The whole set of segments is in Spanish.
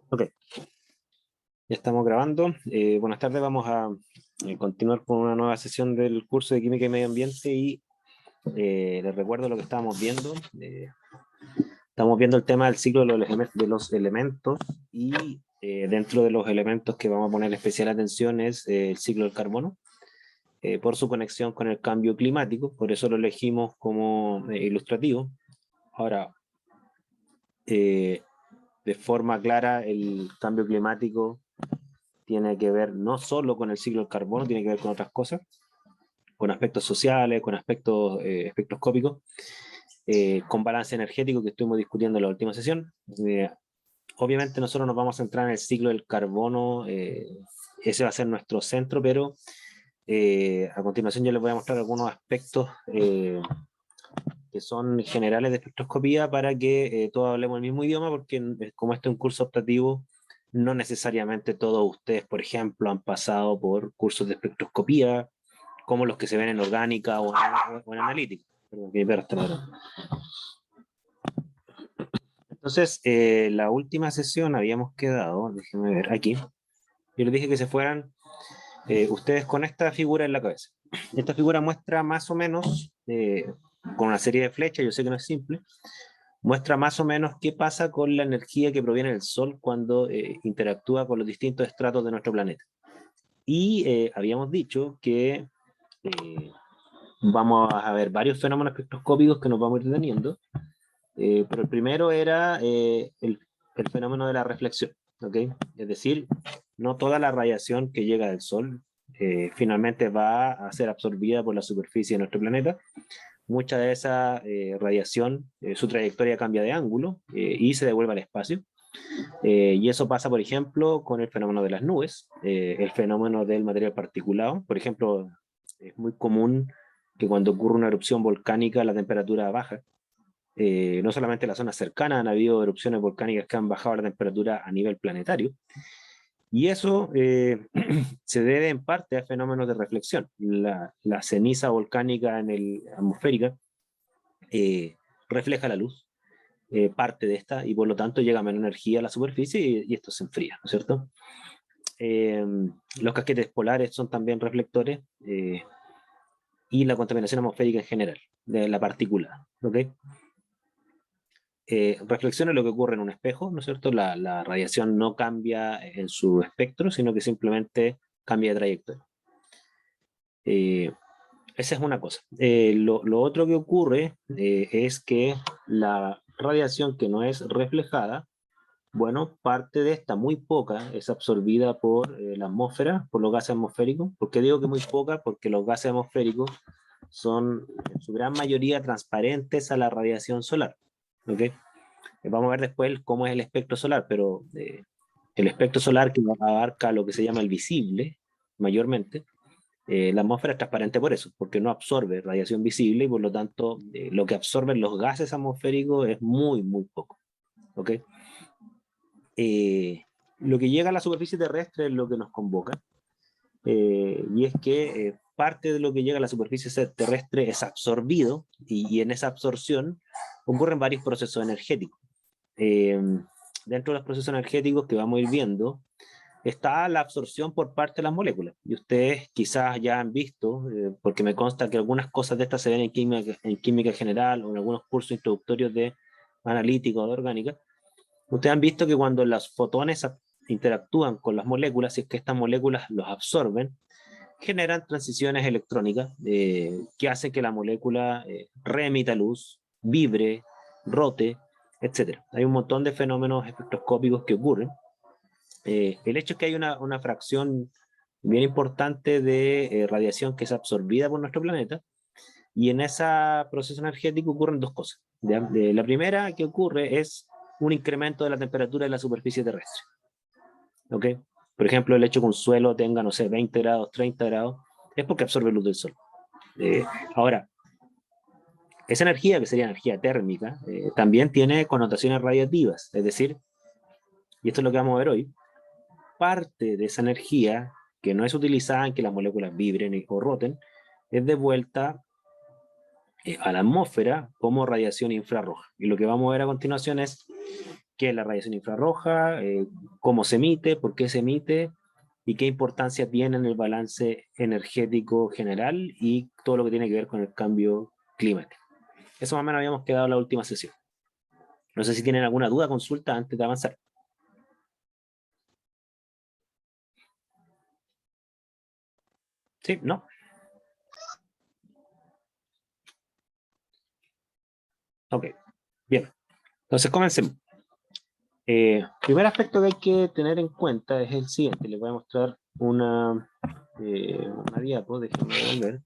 Ok, ya estamos grabando. Buenas tardes, vamos a continuar con una nueva sesión del curso de Química y Medio Ambiente y les recuerdo lo que estábamos viendo. Estamos viendo el tema del ciclo de los elementos y dentro de los elementos que vamos a poner especial atención es el ciclo del carbono, por su conexión con el cambio climático, por eso lo elegimos como ilustrativo. Ahora, de forma clara, el cambio climático tiene que ver no solo con el ciclo del carbono, tiene que ver con otras cosas, con aspectos sociales, con aspectos espectroscópicos, con balance energético que estuvimos discutiendo en la última sesión. Obviamente nosotros nos vamos a centrar en el ciclo del carbono, ese va a ser nuestro centro, pero a continuación yo les voy a mostrar algunos aspectos que son generales de espectroscopía para que todos hablemos el mismo idioma, porque como este es un curso optativo, no necesariamente todos ustedes, por ejemplo, han pasado por cursos de espectroscopía, como los que se ven en orgánica o en analítica. Perdón, que mi perro está ladrando. Entonces, la última sesión habíamos quedado, déjenme ver, aquí. Yo les dije que se fueran ustedes con esta figura en la cabeza. Esta figura muestra más o menos, con una serie de flechas, yo sé que no es simple, muestra más o menos qué pasa con la energía que proviene del Sol cuando interactúa con los distintos estratos de nuestro planeta. Y habíamos dicho que vamos a ver varios fenómenos espectroscópicos que nos vamos a ir deteniendo, pero el primero era el fenómeno de la reflexión, ¿ok? Es decir, no toda la radiación que llega del Sol finalmente va a ser absorbida por la superficie de nuestro planeta. Mucha de esa radiación, su trayectoria cambia de ángulo y se devuelve al espacio. Y eso pasa, por ejemplo, con el fenómeno de las nubes, el fenómeno del material particulado. Por ejemplo, es muy común que cuando ocurre una erupción volcánica la temperatura baja. No solamente en las zonas cercanas han habido erupciones volcánicas que han bajado la temperatura a nivel planetario. Y eso se debe en parte a fenómenos de reflexión. La ceniza volcánica atmosférica refleja la luz, parte de esta, y por lo tanto llega menos energía a la superficie y esto se enfría, ¿no es cierto? Los casquetes polares son también reflectores y la contaminación atmosférica en general, de la partícula, ¿ok? Reflexión es lo que ocurre en un espejo, ¿no es cierto? La radiación no cambia en su espectro, sino que simplemente cambia de trayectoria. Esa es una cosa. Lo otro que ocurre es que la radiación que no es reflejada, bueno, parte de esta, muy poca, es absorbida por la atmósfera, por los gases atmosféricos. ¿Por qué digo que muy poca? Porque los gases atmosféricos son en su gran mayoría transparentes a la radiación solar. ¿Ok? Vamos a ver después cómo es el espectro solar, pero el espectro solar que abarca lo que se llama el visible, mayormente, la atmósfera es transparente por eso, porque no absorbe radiación visible y por lo tanto lo que absorben los gases atmosféricos es muy, muy poco. ¿Ok? Lo que llega a la superficie terrestre es lo que nos convoca, y es que parte de lo que llega a la superficie terrestre es absorbido y en esa absorción ocurren varios procesos energéticos. Dentro de los procesos energéticos que vamos a ir viendo está la absorción por parte de las moléculas. Y ustedes quizás ya han visto, porque me consta que algunas cosas de estas se ven en química general o en algunos cursos introductorios de analítica o de orgánica. Ustedes han visto que cuando los fotones interactúan con las moléculas, si es que estas moléculas los absorben, generan transiciones electrónicas que hacen que la molécula reemita luz, vibre, rote, etc. Hay un montón de fenómenos espectroscópicos que ocurren. El hecho es que hay una fracción bien importante de radiación que es absorbida por nuestro planeta y en ese proceso energético ocurren dos cosas. La primera que ocurre es un incremento de la temperatura de la superficie terrestre. ¿Ok? Por ejemplo, el hecho que un suelo tenga, no sé, 20 grados, 30 grados, es porque absorbe luz del sol. Ahora, esa energía, que sería energía térmica, también tiene connotaciones radiativas, es decir, y esto es lo que vamos a ver hoy, parte de esa energía que no es utilizada en que las moléculas vibren o roten, es devuelta a la atmósfera como radiación infrarroja. Y lo que vamos a ver a continuación es qué es la radiación infrarroja, cómo se emite, por qué se emite, y qué importancia tiene en el balance energético general y todo lo que tiene que ver con el cambio climático. Eso más o menos habíamos quedado en la última sesión. No sé si tienen alguna duda, consulta antes de avanzar. ¿Sí? ¿No? Ok, bien. Entonces comencemos. Primer aspecto que hay que tener en cuenta es el siguiente. Les voy a mostrar una diapo, déjenme volver.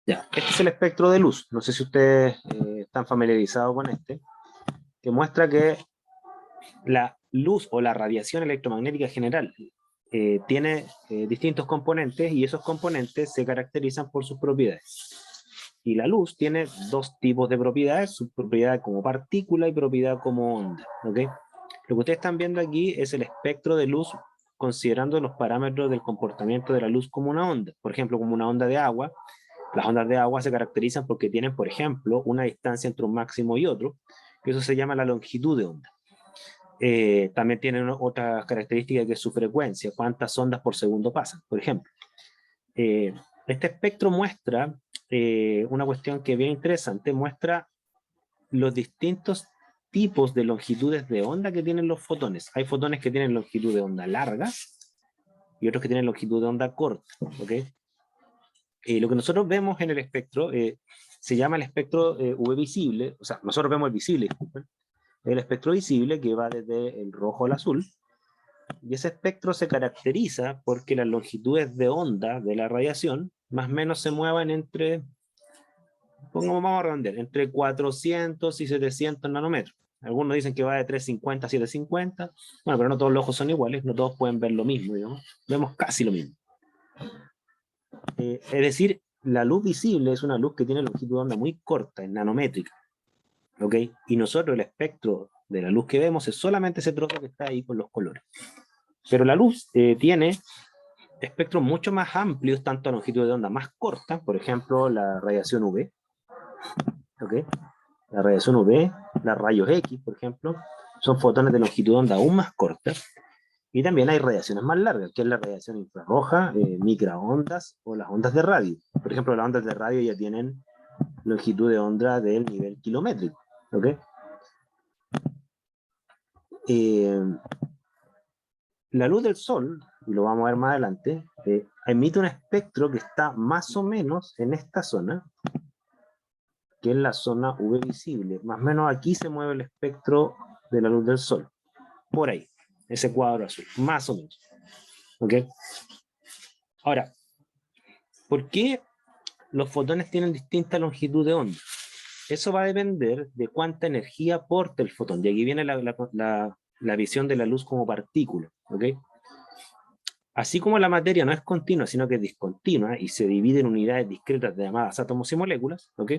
Ya, este es el espectro de luz. No sé si ustedes están familiarizados con este, que muestra que la luz o la radiación electromagnética general tiene distintos componentes y esos componentes se caracterizan por sus propiedades. Y la luz tiene dos tipos de propiedades, su propiedad como partícula y propiedad como onda. ¿Okay? Lo que ustedes están viendo aquí es el espectro de luz considerando los parámetros del comportamiento de la luz como una onda. Por ejemplo, como una onda de agua. Las ondas de agua se caracterizan porque tienen, por ejemplo, una distancia entre un máximo y otro, que eso se llama la longitud de onda. También tienen otra característica que es su frecuencia, cuántas ondas por segundo pasan, por ejemplo. Este espectro muestra una cuestión que es bien interesante, muestra los distintos tipos de longitudes de onda que tienen los fotones. Hay fotones que tienen longitud de onda larga y otros que tienen longitud de onda corta. ¿Okay? Lo que nosotros vemos en el espectro se llama el espectro UV visible, o sea, nosotros vemos el visible, disculpen, el espectro visible que va desde el rojo al azul, y ese espectro se caracteriza porque las longitudes de onda de la radiación más o menos se muevan entre, vamos a redondear, entre 400 y 700 nanómetros. Algunos dicen que va de 350 a 750, bueno, pero no todos los ojos son iguales, no todos pueden ver lo mismo, digamos. Vemos casi lo mismo. Es decir, la luz visible es una luz que tiene longitud de onda muy corta, en nanométrica. ¿Ok? Y nosotros el espectro de la luz que vemos es solamente ese trozo que está ahí con los colores. Pero la luz tiene espectros mucho más amplios, tanto a longitud de onda más corta, por ejemplo, la radiación UV. ¿Ok? La radiación UV, las rayos X, por ejemplo, son fotones de longitud de onda aún más corta. Y también hay radiaciones más largas, que es la radiación infrarroja, microondas o las ondas de radio. Por ejemplo, las ondas de radio ya tienen longitud de onda del nivel kilométrico. ¿Ok? La luz del sol, y lo vamos a ver más adelante, emite un espectro que está más o menos en esta zona, que es la zona UV visible. Más o menos aquí se mueve el espectro de la luz del sol. Por ahí, ese cuadro azul, más o menos. ¿Ok? Ahora, ¿por qué los fotones tienen distinta longitud de onda? Eso va a depender de cuánta energía aporta el fotón. De aquí viene la visión de la luz como partícula. ¿Ok? Así como la materia no es continua, sino que es discontinua y se divide en unidades discretas llamadas átomos y moléculas, ¿ok?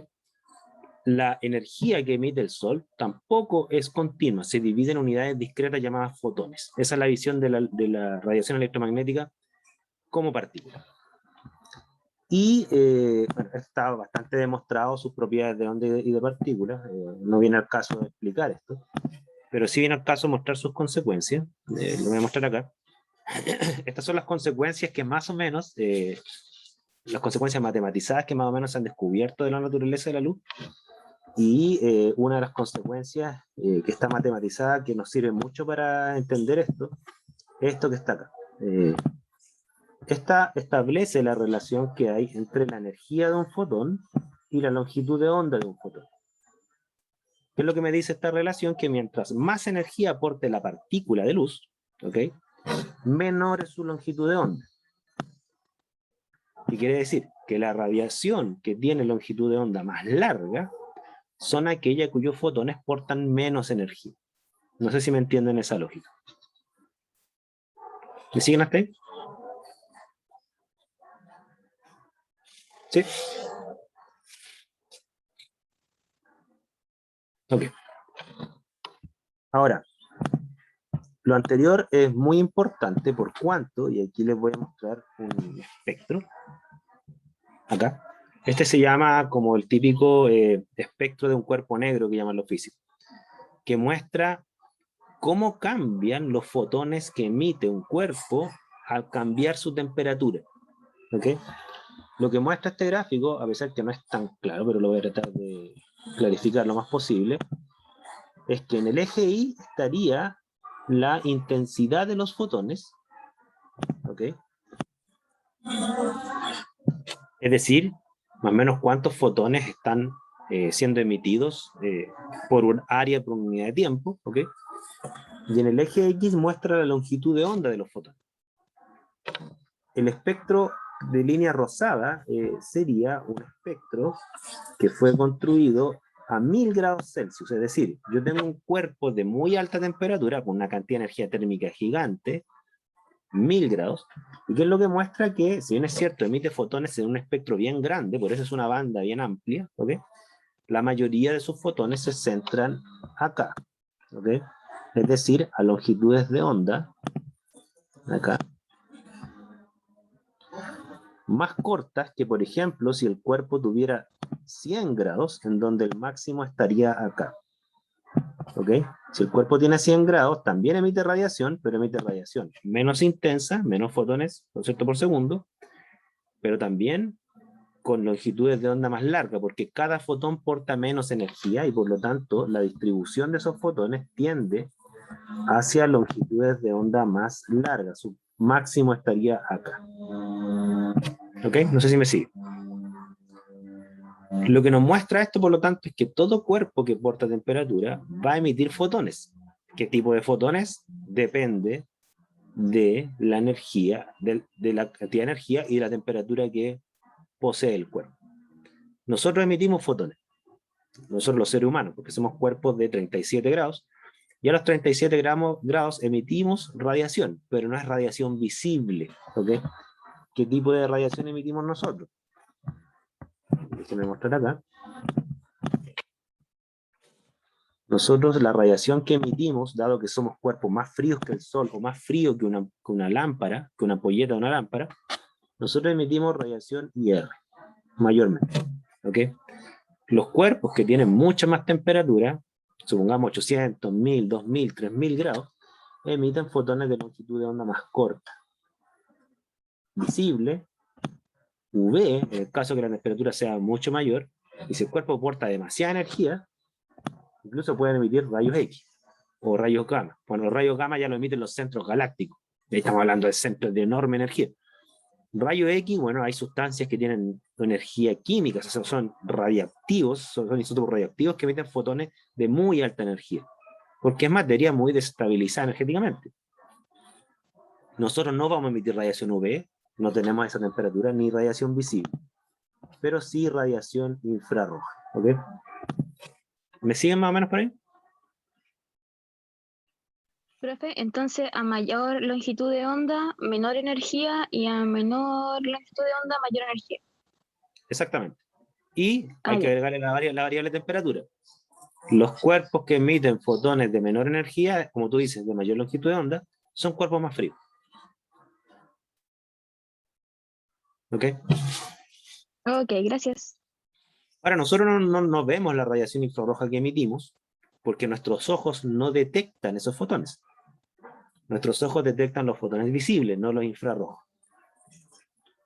La energía que emite el Sol tampoco es continua, se divide en unidades discretas llamadas fotones. Esa es la visión de la radiación electromagnética como partícula. Y bueno, está bastante demostrado sus propiedades de onda y de partículas, no viene al caso de explicar esto, pero sí viene al caso de mostrar sus consecuencias, lo voy a mostrar acá. Estas son las consecuencias que más o menos, las consecuencias matematizadas que más o menos se han descubierto de la naturaleza de la luz, y una de las consecuencias que está matematizada, que nos sirve mucho para entender esto, es esto que está acá. Esta establece la relación que hay entre la energía de un fotón y la longitud de onda de un fotón. ¿Qué es lo que me dice esta relación? Que mientras más energía aporte la partícula de luz, ¿ok?, menor es su longitud de onda. ¿Qué quiere decir? Que la radiación que tiene longitud de onda más larga son aquellas cuyos fotones portan menos energía. No sé si me entienden esa lógica. ¿Me siguen hasta ahí? ¿Sí? Ok. Ahora, lo anterior es muy importante por cuanto, y aquí les voy a mostrar un espectro, acá, Este se llama como el típico espectro de un cuerpo negro que llaman los físicos, que muestra cómo cambian los fotones que emite un cuerpo al cambiar su temperatura. ¿Okay? Lo que muestra este gráfico, a pesar que no es tan claro, pero lo voy a tratar de clarificar lo más posible, es que en el eje Y estaría la intensidad de los fotones, ¿okay? Es decir, más o menos cuántos fotones están siendo emitidos por un área, por una unidad de tiempo, ¿okay? Y en el eje X muestra la longitud de onda de los fotones. El espectro de línea rosada sería un espectro que fue construido a 1000 grados Celsius, es decir, yo tengo un cuerpo de muy alta temperatura con una cantidad de energía térmica gigante, 1000 grados, y que es lo que muestra que, si bien es cierto, emite fotones en un espectro bien grande, por eso es una banda bien amplia, ¿okay? La mayoría de sus fotones se centran acá, ¿okay? Es decir, a longitudes de onda, acá, más cortas que, por ejemplo, si el cuerpo tuviera 100 grados, en donde el máximo estaría acá. ¿Ok? Si el cuerpo tiene 100 grados, también emite radiación, pero emite radiación menos intensa, menos fotones, ¿no es cierto?, por segundo, pero también con longitudes de onda más largas, porque cada fotón porta menos energía y por lo tanto la distribución de esos fotones tiende hacia longitudes de onda más largas. Su máximo estaría acá. ¿Ok? No sé si me sigue. Lo que nos muestra esto, por lo tanto, es que todo cuerpo que porta temperatura va a emitir fotones. ¿Qué tipo de fotones? Depende de la energía, de la cantidad de energía y de la temperatura que posee el cuerpo. Nosotros emitimos fotones, nosotros los seres humanos, porque somos cuerpos de 37 grados, y a los 37 grados emitimos radiación, pero no es radiación visible. ¿Okay? ¿Qué tipo de radiación emitimos nosotros? Déjenme mostrar acá. Nosotros la radiación que emitimos, dado que somos cuerpos más fríos que el Sol, o más frío que una lámpara, que una ampolleta de una lámpara, nosotros emitimos radiación IR, mayormente. ¿Okay? Los cuerpos que tienen mucha más temperatura, supongamos 800, 1000, 2000, 3000 grados, emiten fotones de longitud de onda más corta. Visible, UV, en el caso que la temperatura sea mucho mayor, y si el cuerpo porta demasiada energía, incluso pueden emitir rayos X o rayos gamma. Bueno, los rayos gamma ya lo emiten los centros galácticos. Ahí estamos hablando de centros de enorme energía. Rayo X, bueno, hay sustancias que tienen energía química, o sea, son radiactivos, son isótopos radioactivos que emiten fotones de muy alta energía, porque es materia muy desestabilizada energéticamente. Nosotros no vamos a emitir radiación UV, no tenemos esa temperatura, ni radiación visible, pero sí radiación infrarroja. ¿Okay? ¿Me siguen más o menos por ahí? Profe, entonces a mayor longitud de onda, menor energía, y a menor longitud de onda, mayor energía. Exactamente. Y hay que Ya. agregarle la variable temperatura. Los cuerpos que emiten fotones de menor energía, como tú dices, de mayor longitud de onda, son cuerpos más fríos. ¿Ok? Ok, gracias. Ahora, nosotros no vemos la radiación infrarroja que emitimos porque nuestros ojos no detectan esos fotones. Nuestros ojos detectan los fotones visibles, no los infrarrojos.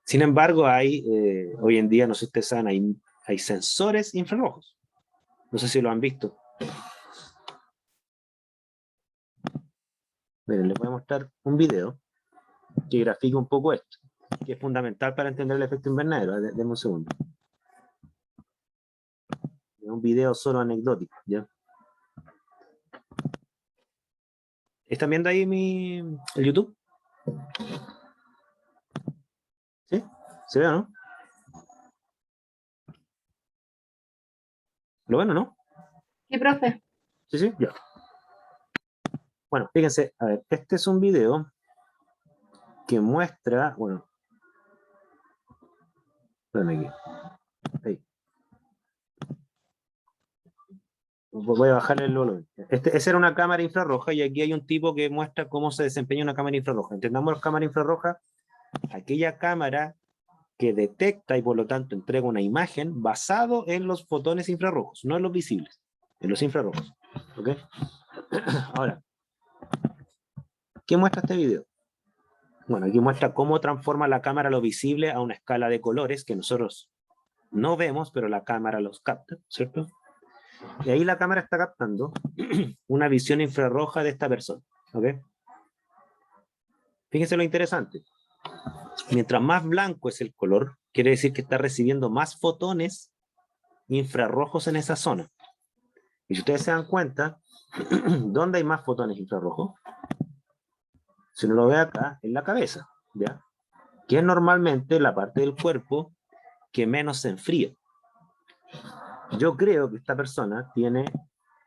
Sin embargo, hoy en día, no sé si ustedes saben, hay sensores infrarrojos. No sé si lo han visto. Miren, les voy a mostrar un video que grafica un poco esto, que es fundamental para entender el efecto invernadero. Denme un segundo. Es un video solo anecdótico, ¿ya? ¿Están viendo ahí el YouTube? ¿Sí? ¿Se ve o no? ¿Lo ven o no? Sí, profe. Sí, sí, ya. Bueno, fíjense, a ver, este es un video que muestra, bueno, espérame aquí, ahí. Voy a bajarle el volumen. Esa era una cámara infrarroja y aquí hay un tipo que muestra cómo se desempeña una cámara infrarroja. Entendamos la cámara infrarroja, aquella cámara que detecta y por lo tanto entrega una imagen basado en los fotones infrarrojos, no en los visibles, en los infrarrojos. ¿Ok? Ahora, ¿qué muestra este video? Bueno, aquí muestra cómo transforma la cámara lo visible a una escala de colores que nosotros no vemos, pero la cámara los capta, ¿cierto? Y ahí la cámara está captando una visión infrarroja de esta persona. ¿Ok? Fíjense lo interesante. Mientras más blanco es el color, quiere decir que está recibiendo más fotones infrarrojos en esa zona. Y si ustedes se dan cuenta, ¿dónde hay más fotones infrarrojos? Si uno lo ve acá, en la cabeza, ¿ya? Que es normalmente la parte del cuerpo que menos se enfría. Yo creo que esta persona tiene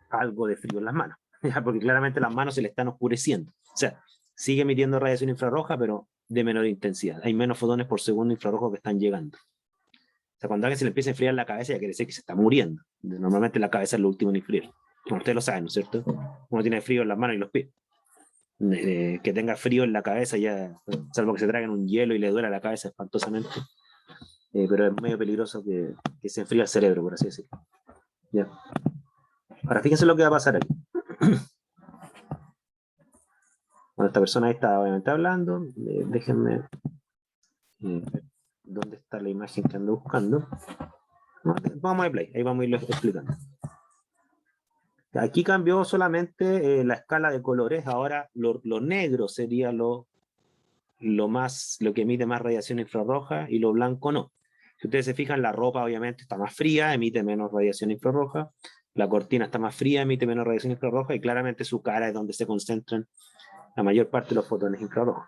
algo de frío en las manos, ¿ya? Porque claramente las manos se le están oscureciendo. O sea, sigue emitiendo radiación infrarroja, pero de menor intensidad. Hay menos fotones por segundo infrarrojo que están llegando. O sea, cuando a alguien se le empieza a enfriar la cabeza, ya quiere decir que se está muriendo. Normalmente la cabeza es lo último en enfriar. Bueno, ustedes lo saben, ¿no es cierto? Uno tiene frío en las manos y los pies. Que tenga frío en la cabeza, ya, salvo que se traigan un hielo y le duela la cabeza espantosamente. Pero es medio peligroso que se enfríe el cerebro, por así decirlo. ¿Ya? Ahora, fíjense lo que va a pasar aquí. Bueno, esta persona ahí está obviamente hablando. Déjenme ver dónde está la imagen que ando buscando. Vamos a play, ahí vamos a irlo explicando. Aquí cambió solamente la escala de colores. Ahora lo negro sería lo que emite más radiación infrarroja y lo blanco no. Si ustedes se fijan, la ropa obviamente está más fría, emite menos radiación infrarroja. La cortina está más fría, emite menos radiación infrarroja, y claramente su cara es donde se concentran la mayor parte de los fotones infrarrojos.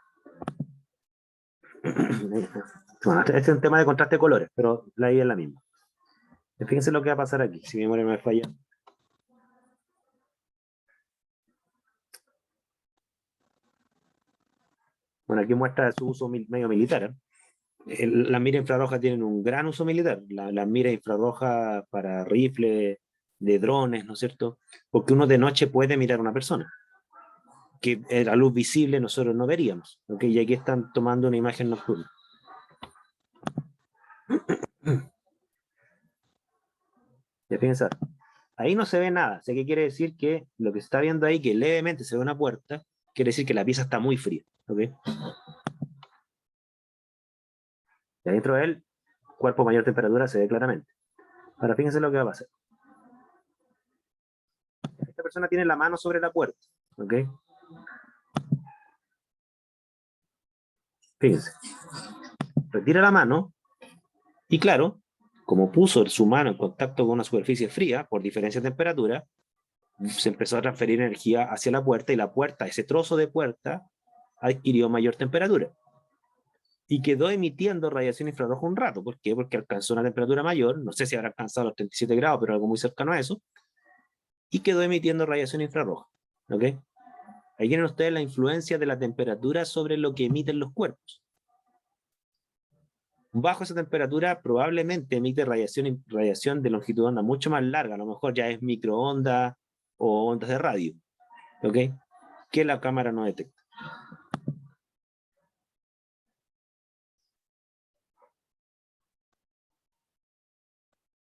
Bueno, este es un tema de contraste de colores, pero la idea es la misma. Fíjense lo que va a pasar aquí, si mi memoria me falla. Bueno, aquí muestra su uso medio militar. Las miras infrarrojas tienen un gran uso militar. Las miras infrarrojas para rifles, de drones, ¿no es cierto? Porque uno de noche puede mirar a una persona, que a luz visible nosotros no veríamos. ¿Okay? Y aquí están tomando una imagen nocturna. Ya piensa, ahí no se ve nada. O sea, ¿qué quiere decir? Que lo que se está viendo ahí, que levemente se ve una puerta, quiere decir que la pieza está muy fría. ¿Okay? Y adentro de él, cuerpo a mayor temperatura se ve claramente. Ahora fíjense lo que va a pasar. Esta persona tiene la mano sobre la puerta. ¿Ok? Fíjense. Retira la mano y claro, como puso su mano en contacto con una superficie fría por diferencia de temperatura, se empezó a transferir energía hacia la puerta y la puerta, ese trozo de puerta, adquirió mayor temperatura. Y quedó emitiendo radiación infrarroja un rato. ¿Por qué? Porque alcanzó una temperatura mayor, no sé si habrá alcanzado los 37 grados, pero algo muy cercano a eso, y quedó emitiendo radiación infrarroja. ¿Ok? Ahí tienen ustedes la influencia de la temperatura sobre lo que emiten los cuerpos. Bajo esa temperatura probablemente emite radiación de longitud de onda mucho más larga, a lo mejor ya es microondas o ondas de radio, ¿ok? Que la cámara no detecta.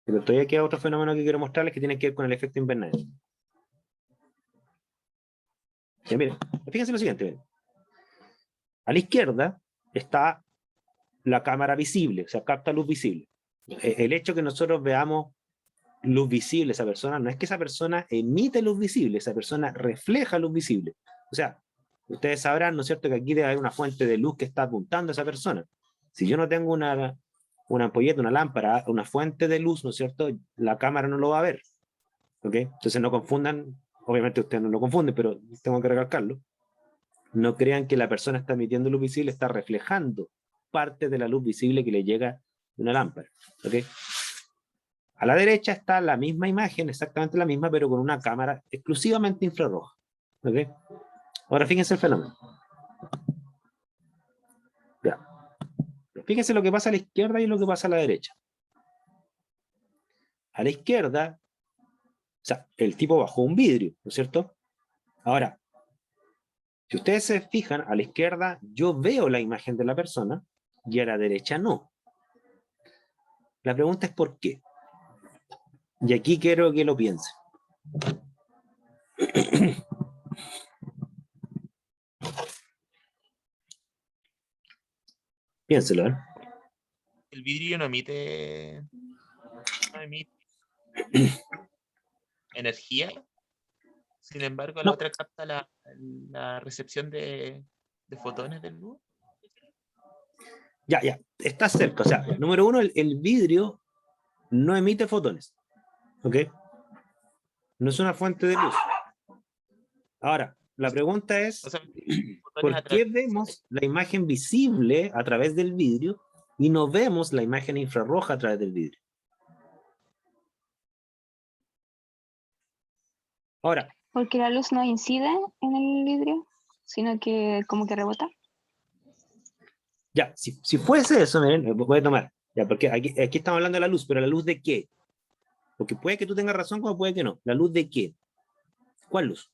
Pero todavía queda otro fenómeno que quiero mostrarles que tiene que ver con el efecto invernadero. Ya, miren, fíjense lo siguiente, miren. A la izquierda está la cámara visible, o sea, capta luz visible. El hecho que nosotros veamos luz visible esa persona, no es que esa persona emite luz visible, esa persona refleja luz visible. O sea, ustedes sabrán, ¿no es cierto?, que aquí debe haber una fuente de luz que está apuntando a esa persona. Si yo no tengo una ampolleta, una lámpara, una fuente de luz, ¿no es cierto?, la cámara no lo va a ver. ¿Ok? Entonces no confundan, obviamente ustedes no lo confunden, pero tengo que recalcarlo. No crean que la persona está emitiendo luz visible, está reflejando parte de la luz visible que le llega de una lámpara. ¿Ok? A la derecha está la misma imagen, exactamente la misma, pero con una cámara exclusivamente infrarroja. ¿Ok? Ahora fíjense el fenómeno. Ya. Fíjense lo que pasa a la izquierda y lo que pasa a la derecha. A la izquierda, o sea, el tipo bajó un vidrio, ¿no es cierto? Ahora, si ustedes se fijan, a la izquierda yo veo la imagen de la persona y a la derecha no. La pregunta es ¿por qué? Y aquí quiero que lo piense. Piénselo, ¿eh? El vidrio no emite energía, sin embargo, la No, otra capta la recepción de fotones de luz. ya, está cerca. O sea, número uno, el vidrio no emite fotones, ¿ok? No es una fuente de luz. Ahora, la pregunta O es, sea, fotones ¿por a qué través. vemos la imagen visible a través del vidrio y no vemos la imagen infrarroja a través del vidrio? Ahora, Porque la luz no incide en el vidrio, sino que como que rebota. ya, si fuese eso, miren, voy a tomar, ya, porque aquí estamos hablando de la luz, pero ¿la luz de qué? Porque puede que tú tengas razón, como puede que no. ¿La luz de qué? ¿Cuál luz?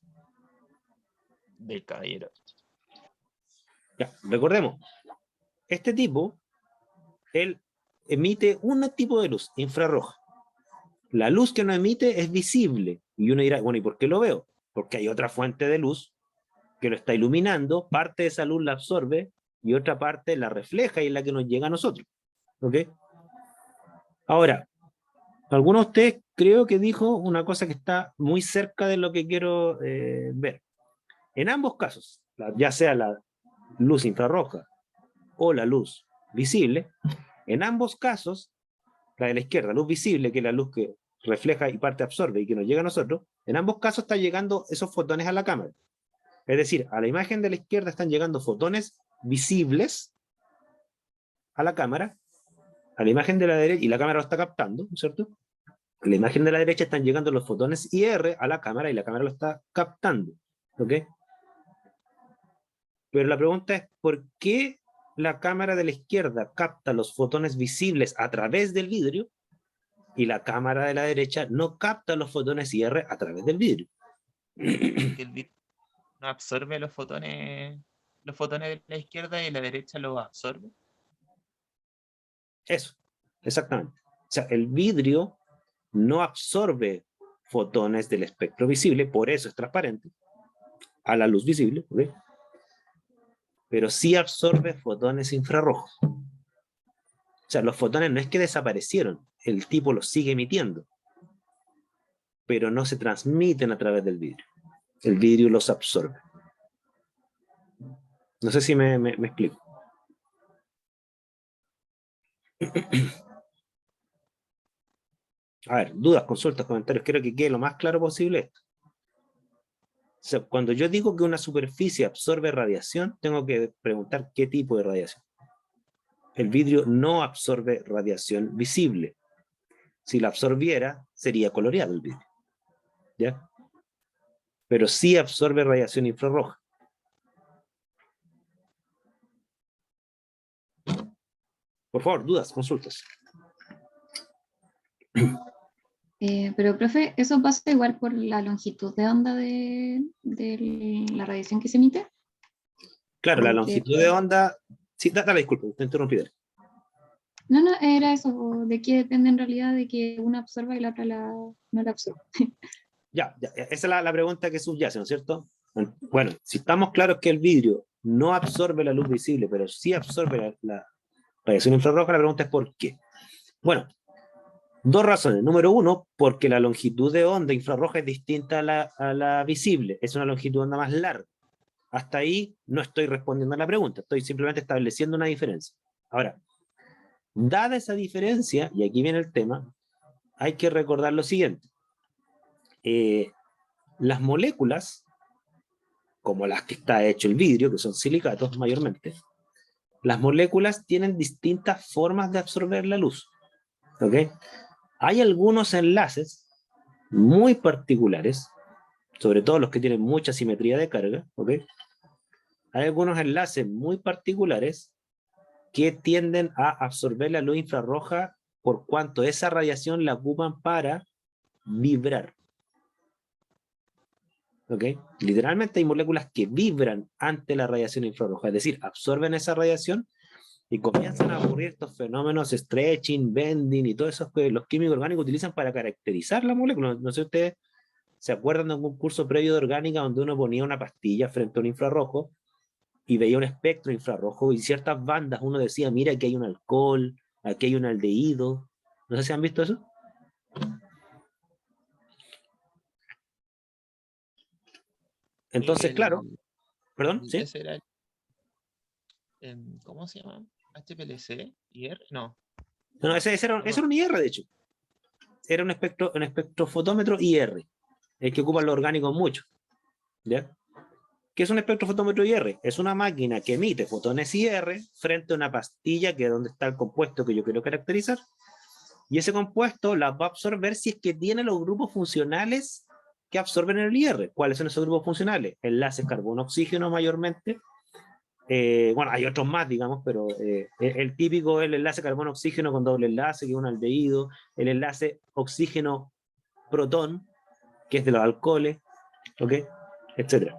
Del caballero. Ya, recordemos, este tipo, él emite un tipo de luz, infrarroja. La luz que no emite es visible. Y uno dirá, bueno, ¿y por qué lo veo? Porque hay otra fuente de luz que lo está iluminando, parte de esa luz la absorbe y otra parte la refleja y es la que nos llega a nosotros. ¿Ok? Ahora, alguno de ustedes creo que dijo una cosa que está muy cerca de lo que quiero ver. En ambos casos, ya sea la luz infrarroja o la luz visible, en ambos casos, la de la izquierda, luz visible, que es la luz que refleja y parte absorbe y que nos llega a nosotros, en ambos casos están llegando esos fotones a la cámara. Es decir, a la imagen de la izquierda están llegando fotones visibles a la cámara, a la imagen de la derecha, y la cámara lo está captando, ¿no es cierto? A la imagen de la derecha están llegando los fotones IR a la cámara y la cámara lo está captando. ¿Ok? Pero la pregunta es, ¿por qué la cámara de la izquierda capta los fotones visibles a través del vidrio y la cámara de la derecha no capta los fotones IR a través del vidrio? Que el vidrio no absorbe los fotones de la izquierda y la derecha los absorbe. Eso, exactamente. O sea, el vidrio no absorbe fotones del espectro visible, por eso es transparente, a la luz visible, ¿ok? Pero sí absorbe fotones infrarrojos. O sea, los fotones no es que desaparecieron, el tipo los sigue emitiendo, pero no se transmiten a través del vidrio. El vidrio los absorbe. No sé si me explico. A ver, dudas, consultas, comentarios. Quiero que quede lo más claro posible esto. O sea, cuando yo digo que una superficie absorbe radiación, tengo que preguntar qué tipo de radiación. El vidrio no absorbe radiación visible. Si la absorbiera, sería coloreado el vidrio. ¿Ya? Pero sí absorbe radiación infrarroja. Por favor, dudas, consultas. Pero, profe, ¿eso pasa igual por la longitud de onda de la radiación que se emite? Claro, la Porque, longitud de onda... Sí, dale, disculpa, te interrumpí. no, era eso, de qué depende en realidad de que una absorba y la otra no la absorba. Esa es la pregunta que subyace, ¿no es cierto? Bueno, si estamos claros que el vidrio no absorbe la luz visible, pero sí absorbe la radiación infrarroja, la pregunta es ¿por qué? Bueno, dos razones. Número uno, porque la longitud de onda infrarroja es distinta a la visible, es una longitud de onda más larga. Hasta ahí no estoy respondiendo a la pregunta, estoy simplemente estableciendo una diferencia. Ahora, dada esa diferencia, y aquí viene el tema, hay que recordar lo siguiente. Las moléculas, como las que está hecho el vidrio, que son silicatos mayormente, las moléculas tienen distintas formas de absorber la luz. ¿Ok? Hay algunos enlaces muy particulares, sobre todo los que tienen mucha simetría de carga, ¿ok? Hay algunos enlaces muy particulares que tienden a absorber la luz infrarroja por cuanto esa radiación la ocupan para vibrar. ¿Ok? Literalmente hay moléculas que vibran ante la radiación infrarroja, es decir, absorben esa radiación Y comienzan a ocurrir estos fenómenos stretching, bending y todo eso que los químicos orgánicos utilizan para caracterizar la molécula. No sé si ustedes se acuerdan de algún curso previo de orgánica donde uno ponía una pastilla frente a un infrarrojo y veía un espectro infrarrojo y ciertas bandas uno decía, mira, aquí hay un alcohol, aquí hay un aldehído. No sé si han visto eso. Entonces, claro, perdón, ¿sí? Ese era ¿cómo se llama? HPLC, IR, no. No, ese era un IR, de hecho. Era un espectrofotómetro IR, el que ocupan los orgánicos mucho. ¿Ya? ¿Qué es un espectrofotómetro IR? Es una máquina que emite fotones IR frente a una pastilla que es donde está el compuesto que yo quiero caracterizar, y ese compuesto las va a absorber si es que tiene los grupos funcionales que absorben el IR. ¿Cuáles son esos grupos funcionales? Enlaces carbono-oxígeno mayormente. Bueno, hay otros más, digamos, pero el típico es el enlace carbono-oxígeno con doble enlace, que es un aldehído, el enlace oxígeno-protón, que es de los alcoholes, ¿ok? Etcétera.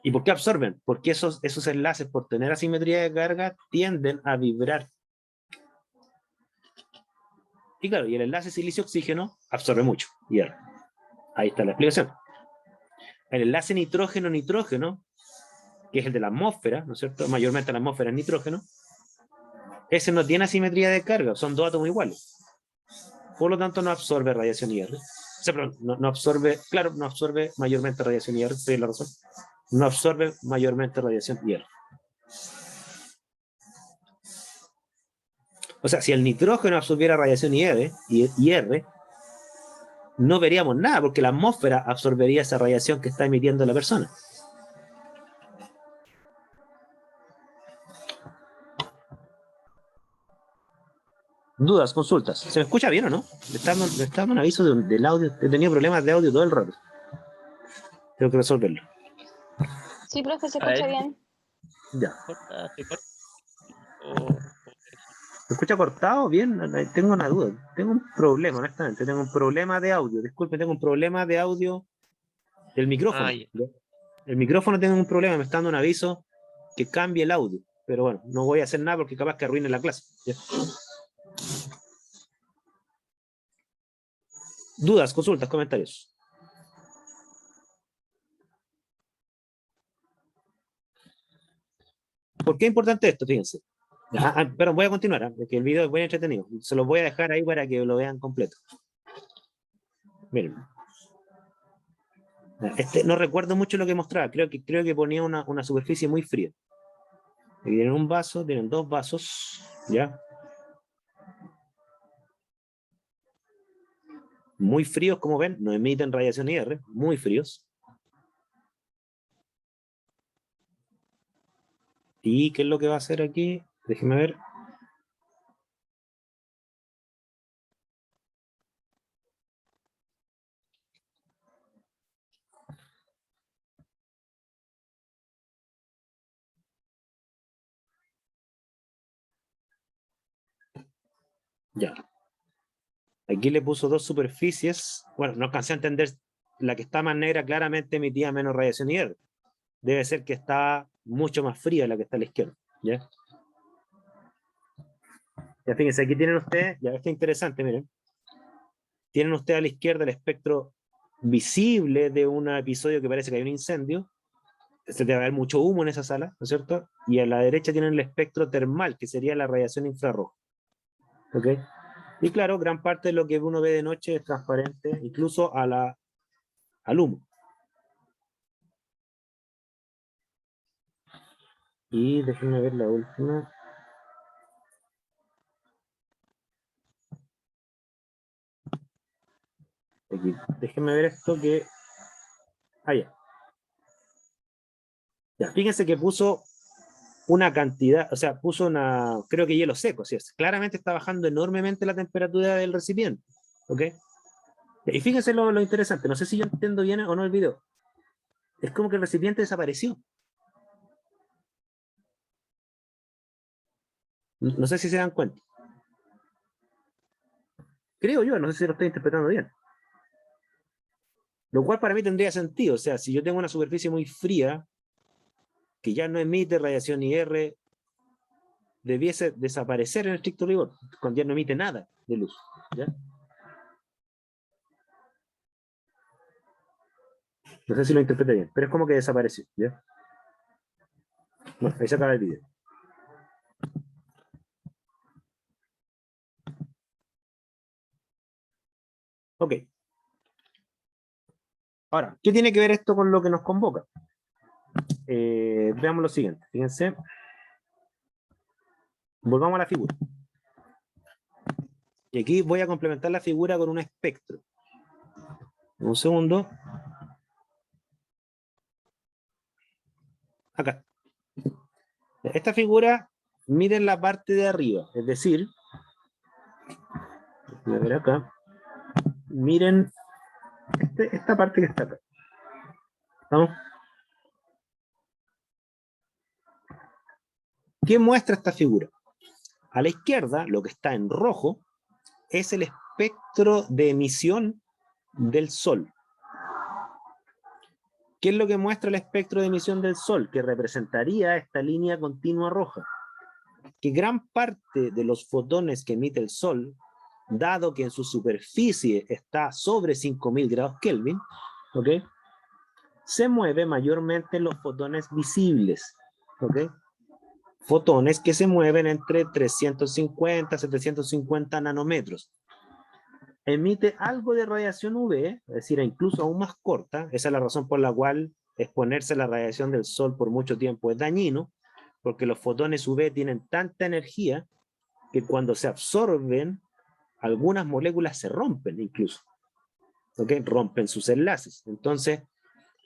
¿Y por qué absorben? Porque esos enlaces, por tener asimetría de carga, tienden a vibrar. Y claro, y el enlace silicio-oxígeno absorbe mucho. Hierro. Ahí está la explicación. El enlace nitrógeno-nitrógeno, que es el de la atmósfera, ¿no es cierto? Mayormente la atmósfera es nitrógeno. Ese no tiene asimetría de carga, son dos átomos iguales. Por lo tanto, no absorbe radiación IR. O sea, perdón, no absorbe, claro, no absorbe mayormente radiación IR, estoy en la razón. No absorbe mayormente radiación IR. O sea, si el nitrógeno absorbiera radiación IR, no veríamos nada, porque la atmósfera absorbería esa radiación que está emitiendo la persona. Dudas, consultas. ¿Se me escucha bien o no? Le está dando un aviso del audio. He tenido problemas de audio todo el rato. Tengo que resolverlo. Sí, profe, se A escucha ver. bien. Ya. Se corta. ¿Se escucha cortado? Bien, tengo una duda. Tengo un problema, honestamente. Tengo un problema de audio. Disculpe, tengo un problema de audio del micrófono. Ya. El micrófono tiene un problema, me está dando un aviso que cambie el audio. Pero bueno, no voy a hacer nada porque capaz que arruine la clase. ¿Ya? Dudas, consultas, comentarios. ¿Por qué es importante esto? Fíjense. Pero voy a continuar, porque el video es muy entretenido. Se los voy a dejar ahí para que lo vean completo. Miren. No recuerdo mucho lo que mostraba. Creo que ponía una superficie muy fría. Aquí tienen un vaso, tienen dos vasos, ¿ya? Muy fríos, como ven, no emiten radiación IR, muy fríos. ¿Y qué es lo que va a hacer aquí? Déjenme ver. Ya. Aquí le puso dos superficies. Bueno, no alcancé a entender. La que está más negra claramente emitía menos radiación IR. Debe ser que está mucho más fría la que está a la izquierda. ¿Ya? Ya fíjense, aquí tienen ustedes, ya está interesante, miren. Tienen ustedes a la izquierda el espectro visible de un episodio que parece que hay un incendio. Se debe haber mucho humo en esa sala, ¿no es cierto? Y a la derecha tienen el espectro termal, que sería la radiación infrarroja. ¿Ok? Y claro, gran parte de lo que uno ve de noche es transparente, incluso al humo. Y déjenme ver la última. Aquí. Déjenme ver esto que... ya. Ya, fíjense que puso una cantidad, o sea, puso creo que hielo seco, ¿sí? Claramente está bajando enormemente la temperatura del recipiente, ¿ok? Y fíjense lo interesante, no sé si yo entiendo bien o no el video. Es como que el recipiente desapareció. No sé si se dan cuenta. Creo yo, no sé si lo estoy interpretando bien. Lo cual para mí tendría sentido, o sea, si yo tengo una superficie muy fría, que ya no emite radiación IR, debiese desaparecer en el estricto rigor, cuando ya no emite nada de luz. ¿Ya? No sé si lo interpreté bien, pero es como que desapareció. ¿Ya? Bueno, ahí se acaba el video. Ok. Ahora, ¿qué tiene que ver esto con lo que nos convoca? Veamos lo siguiente. Fíjense. Volvamos a la figura. Y aquí voy a complementar la figura con un espectro. Un segundo. Acá. Esta figura, miren la parte de arriba, es decir, voy a ver acá, miren esta parte que está acá. ¿Estamos? ¿Qué muestra esta figura? A la izquierda, lo que está en rojo, es el espectro de emisión del Sol. ¿Qué es lo que muestra el espectro de emisión del Sol? Que representaría esta línea continua roja. Que gran parte de los fotones que emite el Sol, dado que en su superficie está sobre 5000 grados Kelvin, ¿ok?, se mueve mayormente en los fotones visibles, ¿ok? Fotones que se mueven entre 350 y 750 nanómetros. Emite algo de radiación UV, es decir, incluso aún más corta. Esa es la razón por la cual exponerse a la radiación del Sol por mucho tiempo es dañino, porque los fotones UV tienen tanta energía que cuando se absorben, algunas moléculas se rompen incluso, ¿ok? Rompen sus enlaces. Entonces,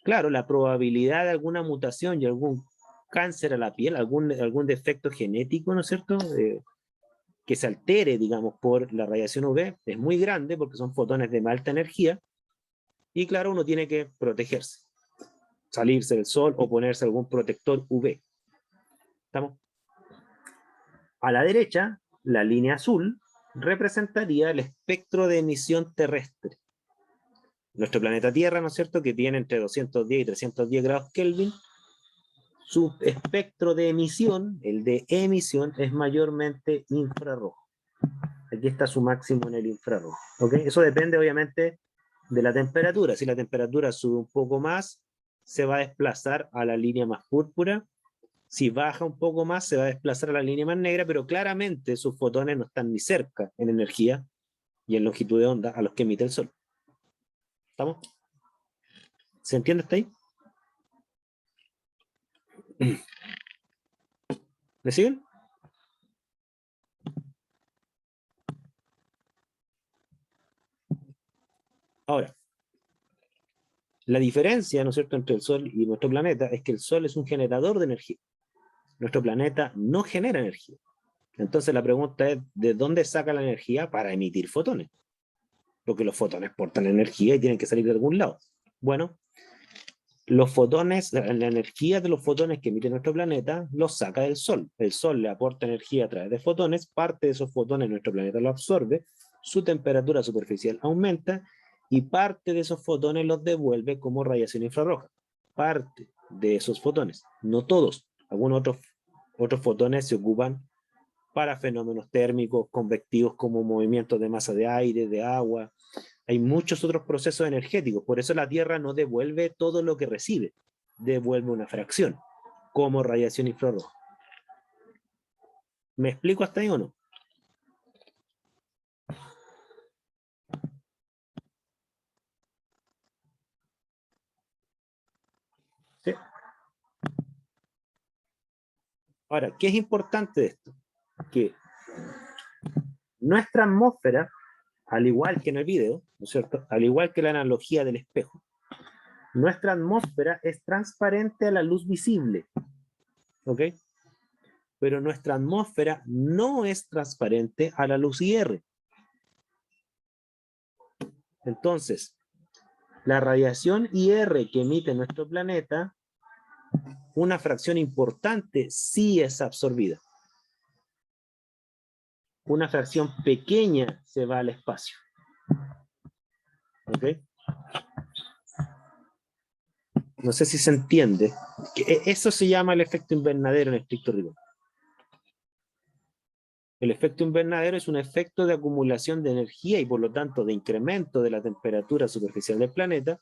claro, la probabilidad de alguna mutación y algún cáncer a la piel, algún defecto genético, ¿no es cierto?, que se altere, digamos, por la radiación UV, es muy grande porque son fotones de alta energía, y claro, uno tiene que protegerse, salirse del sol o ponerse algún protector UV. ¿Estamos? A la derecha, la línea azul representaría el espectro de emisión terrestre. Nuestro planeta Tierra, ¿no es cierto?, que tiene entre 210 y 310 grados Kelvin, su espectro de emisión, el de emisión, es mayormente infrarrojo. Aquí está su máximo en el infrarrojo. ¿Okay? Eso depende, obviamente, de la temperatura. Si la temperatura sube un poco más, se va a desplazar a la línea más púrpura. Si baja un poco más, se va a desplazar a la línea más negra, pero claramente sus fotones no están ni cerca en energía y en longitud de onda a los que emite el Sol. ¿Estamos? ¿Se entiende hasta ahí? ¿Me siguen? Ahora, la diferencia, ¿no es cierto?, entre el Sol y nuestro planeta es que el Sol es un generador de energía. Nuestro planeta no genera energía. Entonces la pregunta es, ¿de dónde saca la energía para emitir fotones? Porque los fotones portan energía y tienen que salir de algún lado. Bueno, los fotones, la energía de los fotones que emite nuestro planeta los saca del Sol. El Sol le aporta energía a través de fotones, parte de esos fotones nuestro planeta lo absorbe, su temperatura superficial aumenta y parte de esos fotones los devuelve como radiación infrarroja. Parte de esos fotones, no todos. Algunos otros fotones se ocupan para fenómenos térmicos, convectivos como movimientos de masa de aire, de agua. Hay muchos otros procesos energéticos, por eso la Tierra no devuelve todo lo que recibe, devuelve una fracción, como radiación infrarroja. ¿Me explico hasta ahí o no? ¿Sí? Ahora, ¿qué es importante de esto? Que nuestra atmósfera, al igual que en el video, ¿no es cierto?, al igual que la analogía del espejo, nuestra atmósfera es transparente a la luz visible, ¿ok? Pero nuestra atmósfera no es transparente a la luz IR. Entonces, la radiación IR que emite nuestro planeta, una fracción importante sí es absorbida. Una fracción pequeña se va al espacio. ¿Ok? No sé si se entiende. Eso se llama el efecto invernadero en estricto rigor. El efecto invernadero es un efecto de acumulación de energía y por lo tanto de incremento de la temperatura superficial del planeta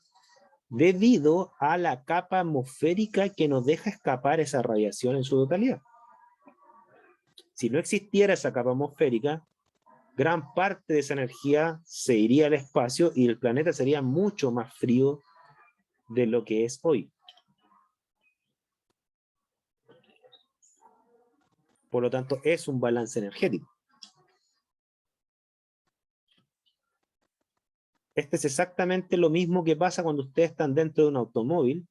debido a la capa atmosférica que nos deja escapar esa radiación en su totalidad. Si no existiera esa capa atmosférica, gran parte de esa energía se iría al espacio y el planeta sería mucho más frío de lo que es hoy. Por lo tanto, es un balance energético. Este es exactamente lo mismo que pasa cuando ustedes están dentro de un automóvil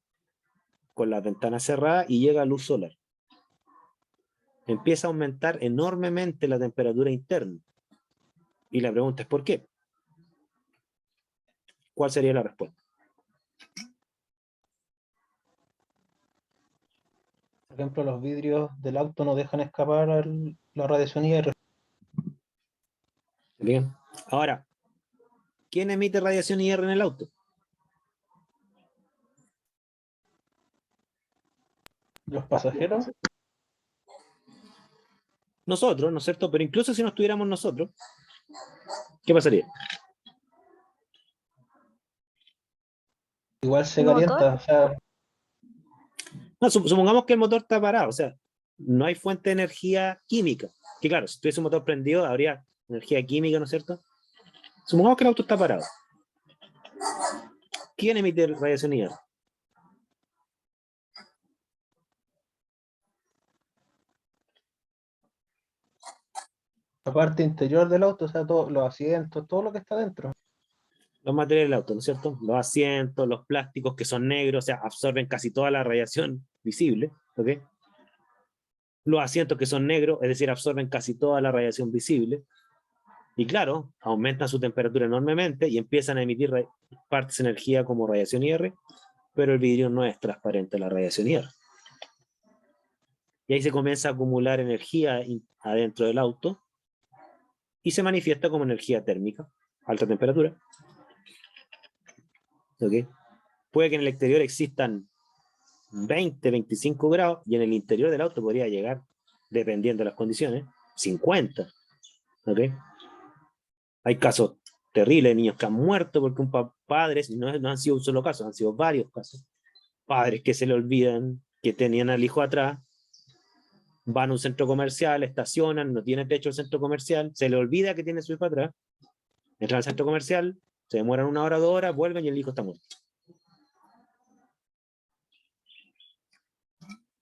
con las ventanas cerradas y llega luz solar. Empieza a aumentar enormemente la temperatura interna. Y la pregunta es ¿por qué? ¿Cuál sería la respuesta? Por ejemplo, los vidrios del auto no dejan escapar la radiación IR. Bien. Ahora, ¿quién emite radiación IR en el auto? Los pasajeros, Nosotros, ¿no es cierto? Pero incluso si no estuviéramos nosotros, ¿qué pasaría? igual se ¿El motor? calienta. O sea, No, supongamos que el motor está parado, o sea, no hay fuente de energía química. Que claro, si tuviese un motor prendido, habría energía química, ¿no es cierto? Supongamos que el auto está parado. ¿Quién emite radiación IR? la parte interior del auto, o sea, los asientos, todo lo que está dentro. Los materiales del auto, ¿no es cierto? Los asientos, los plásticos que son negros, o sea, absorben casi toda la radiación visible, ¿ok? Los asientos que son negros, es decir, absorben casi toda la radiación visible. Y claro, aumentan su temperatura enormemente y empiezan a emitir partes de energía como radiación IR, pero el vidrio no es transparente a la radiación IR. Y ahí se comienza a acumular energía adentro del auto y se manifiesta como energía térmica, alta temperatura. ¿Okay? Puede que en el exterior existan 20, 25 grados y en el interior del auto podría llegar, dependiendo de las condiciones, 50. ¿Okay? Hay casos terribles de niños que han muerto porque padres, no han sido un solo caso, han sido varios casos, padres que se le olvidan que tenían al hijo atrás, van a un centro comercial, estacionan, no tiene techo el centro comercial, se le olvida que tiene su hijo atrás, entran al centro comercial, se demoran 1 hora, 2 horas, vuelven y el hijo está muerto.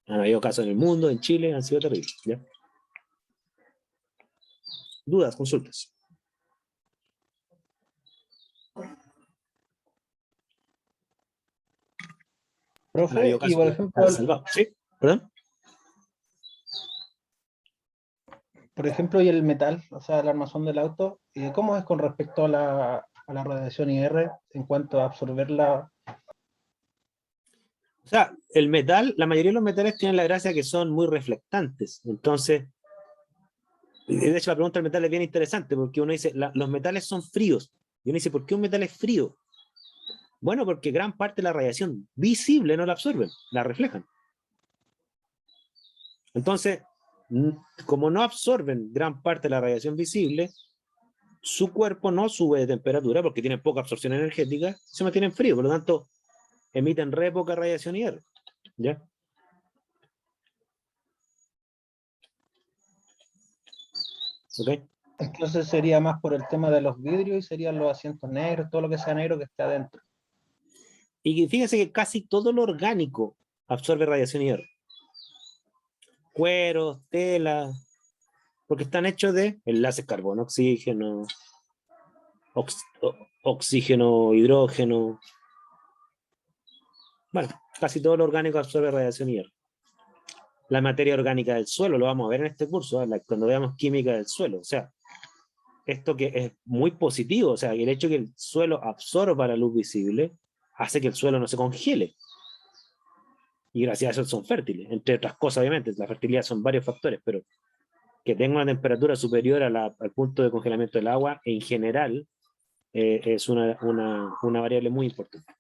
Han habido casos en el mundo, en Chile, han sido terribles. ¿Ya? Dudas, consultas. Han Profe, habido y casos por que ejemplo, han salvado. ¿Sí? ¿Perdón? y el metal, o sea, el armazón del auto, ¿cómo es con respecto a la radiación IR en cuanto a absorberla? O sea, el metal, la mayoría de los metales tienen la gracia que son muy reflectantes. Entonces, de hecho la pregunta del metal es bien interesante porque uno dice, los metales son fríos. Y uno dice, ¿por qué un metal es frío? Bueno, porque gran parte de la radiación visible no la absorben, la reflejan. Entonces, como no absorben gran parte de la radiación visible, su cuerpo no sube de temperatura porque tienen poca absorción energética, se mantienen frío, por lo tanto, emiten re poca radiación IR. ¿Ya? ¿Ok? Entonces sería más por el tema de los vidrios y serían los asientos negros, todo lo que sea negro que esté adentro. Y fíjense que casi todo lo orgánico absorbe radiación IR. Cueros, tela, porque están hechos de enlaces carbono-oxígeno, oxígeno, hidrógeno. Bueno, casi todo lo orgánico absorbe radiación IR. La materia orgánica del suelo, lo vamos a ver en este curso, cuando veamos química del suelo. O sea, esto que es muy positivo, o sea, el hecho de que el suelo absorba la luz visible hace que el suelo no se congele. Y gracias a eso son fértiles, entre otras cosas, obviamente. La fertilidad son varios factores, pero que tenga una temperatura superior al punto de congelamiento del agua, en general, es una variable muy importante.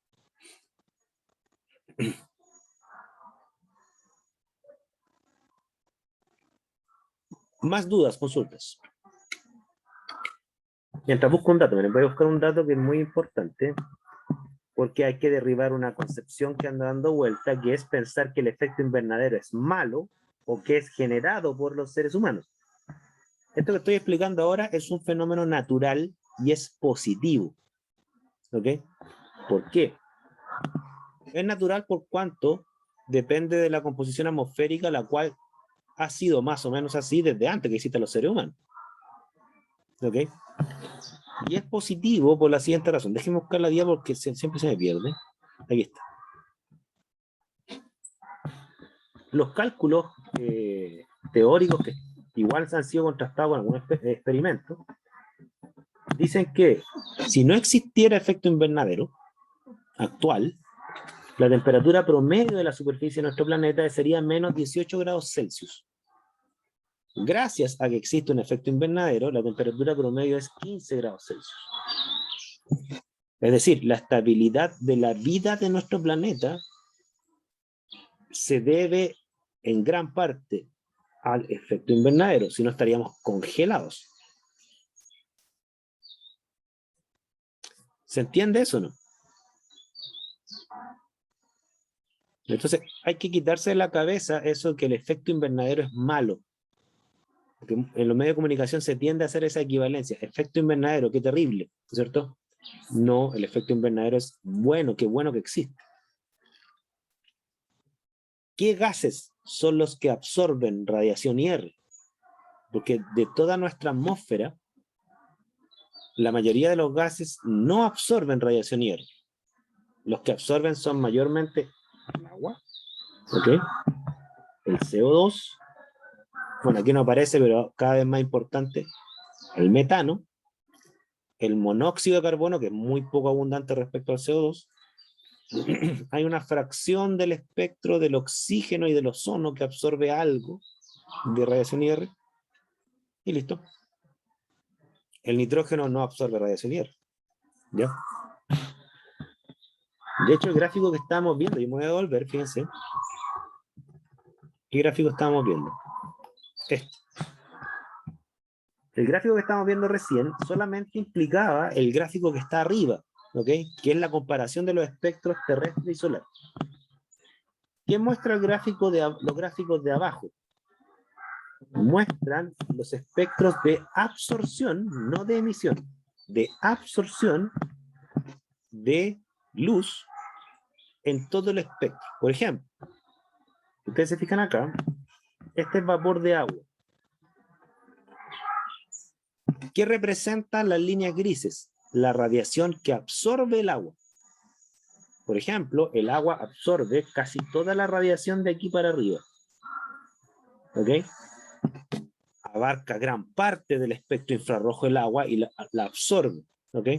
Más dudas, consultas. Mientras busco un dato, me voy a buscar un dato que es muy importante, porque hay que derribar una concepción que anda dando vuelta, que es pensar que el efecto invernadero es malo o que es generado por los seres humanos. Esto que estoy explicando ahora es un fenómeno natural y es positivo. ¿Ok? ¿Por qué? Es natural por cuanto depende de la composición atmosférica, la cual ha sido más o menos así desde antes que existen los seres humanos. ¿Ok? Y es positivo por la siguiente razón. Déjenme buscar la diapositiva porque siempre se me pierde. Aquí está. Los cálculos teóricos que igual han sido contrastados con algunos experimentos dicen que si no existiera efecto invernadero actual, la temperatura promedio de la superficie de nuestro planeta sería menos 18 grados Celsius. Gracias a que existe un efecto invernadero, la temperatura promedio es 15 grados Celsius. Es decir, la estabilidad de la vida de nuestro planeta se debe en gran parte al efecto invernadero, si no estaríamos congelados. ¿Se entiende eso o no? Entonces, hay que quitarse de la cabeza eso que el efecto invernadero es malo. Porque en los medios de comunicación se tiende a hacer esa equivalencia. Efecto invernadero, qué terrible, ¿cierto? No, el efecto invernadero es bueno, qué bueno que existe. ¿Qué gases son los que absorben radiación IR? Porque de toda nuestra atmósfera, la mayoría de los gases no absorben radiación IR. Los que absorben son mayormente el agua, ¿ok? El CO2, bueno, aquí no aparece, pero cada vez más importante, el metano, el monóxido de carbono, que es muy poco abundante respecto al CO2. Hay una fracción del espectro del oxígeno y del ozono que absorbe algo de radiación IR, y listo. El nitrógeno no absorbe radiación IR. ¿Ya? De hecho, el gráfico que estamos viendo, yo me voy a devolver, fíjense. ¿Qué gráfico estamos viendo? Este. El gráfico que estamos viendo recién solamente implicaba el gráfico que está arriba, ¿ok? Que es la comparación de los espectros terrestre y solar. ¿Qué muestra el gráfico los gráficos de abajo? Muestran los espectros de absorción, no de emisión, de absorción de luz en todo el espectro. Por ejemplo, ustedes se fijan acá, este es vapor de agua. ¿Qué representan las líneas grises? La radiación que absorbe el agua. Por ejemplo, el agua absorbe casi toda la radiación de aquí para arriba. ¿Ok? Abarca gran parte del espectro infrarrojo del agua y la absorbe. ¿Ok?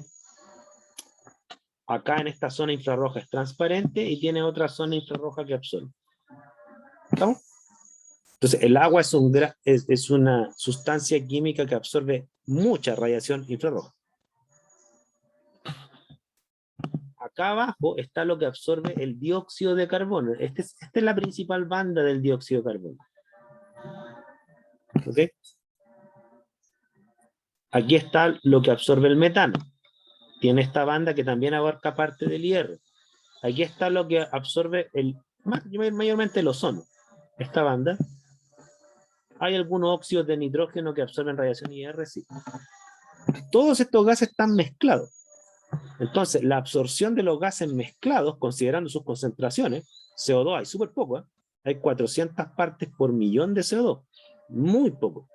Acá en esta zona infrarroja es transparente y tiene otra zona infrarroja que absorbe. ¿Estamos? Entonces, el agua es una sustancia química que absorbe mucha radiación infrarroja. Acá abajo está lo que absorbe el dióxido de carbono. Esta es la principal banda del dióxido de carbono. ¿Ok? Aquí está lo que absorbe el metano. Tiene esta banda que también abarca parte del hierro. Aquí está lo que absorbe mayormente el ozono. Esta banda. Hay algunos óxidos de nitrógeno que absorben radiación IR, sí. Todos estos gases están mezclados. Entonces, la absorción de los gases mezclados, considerando sus concentraciones, CO2 hay súper poco, ¿eh? Hay 400 partes por millón de CO2. Muy poco.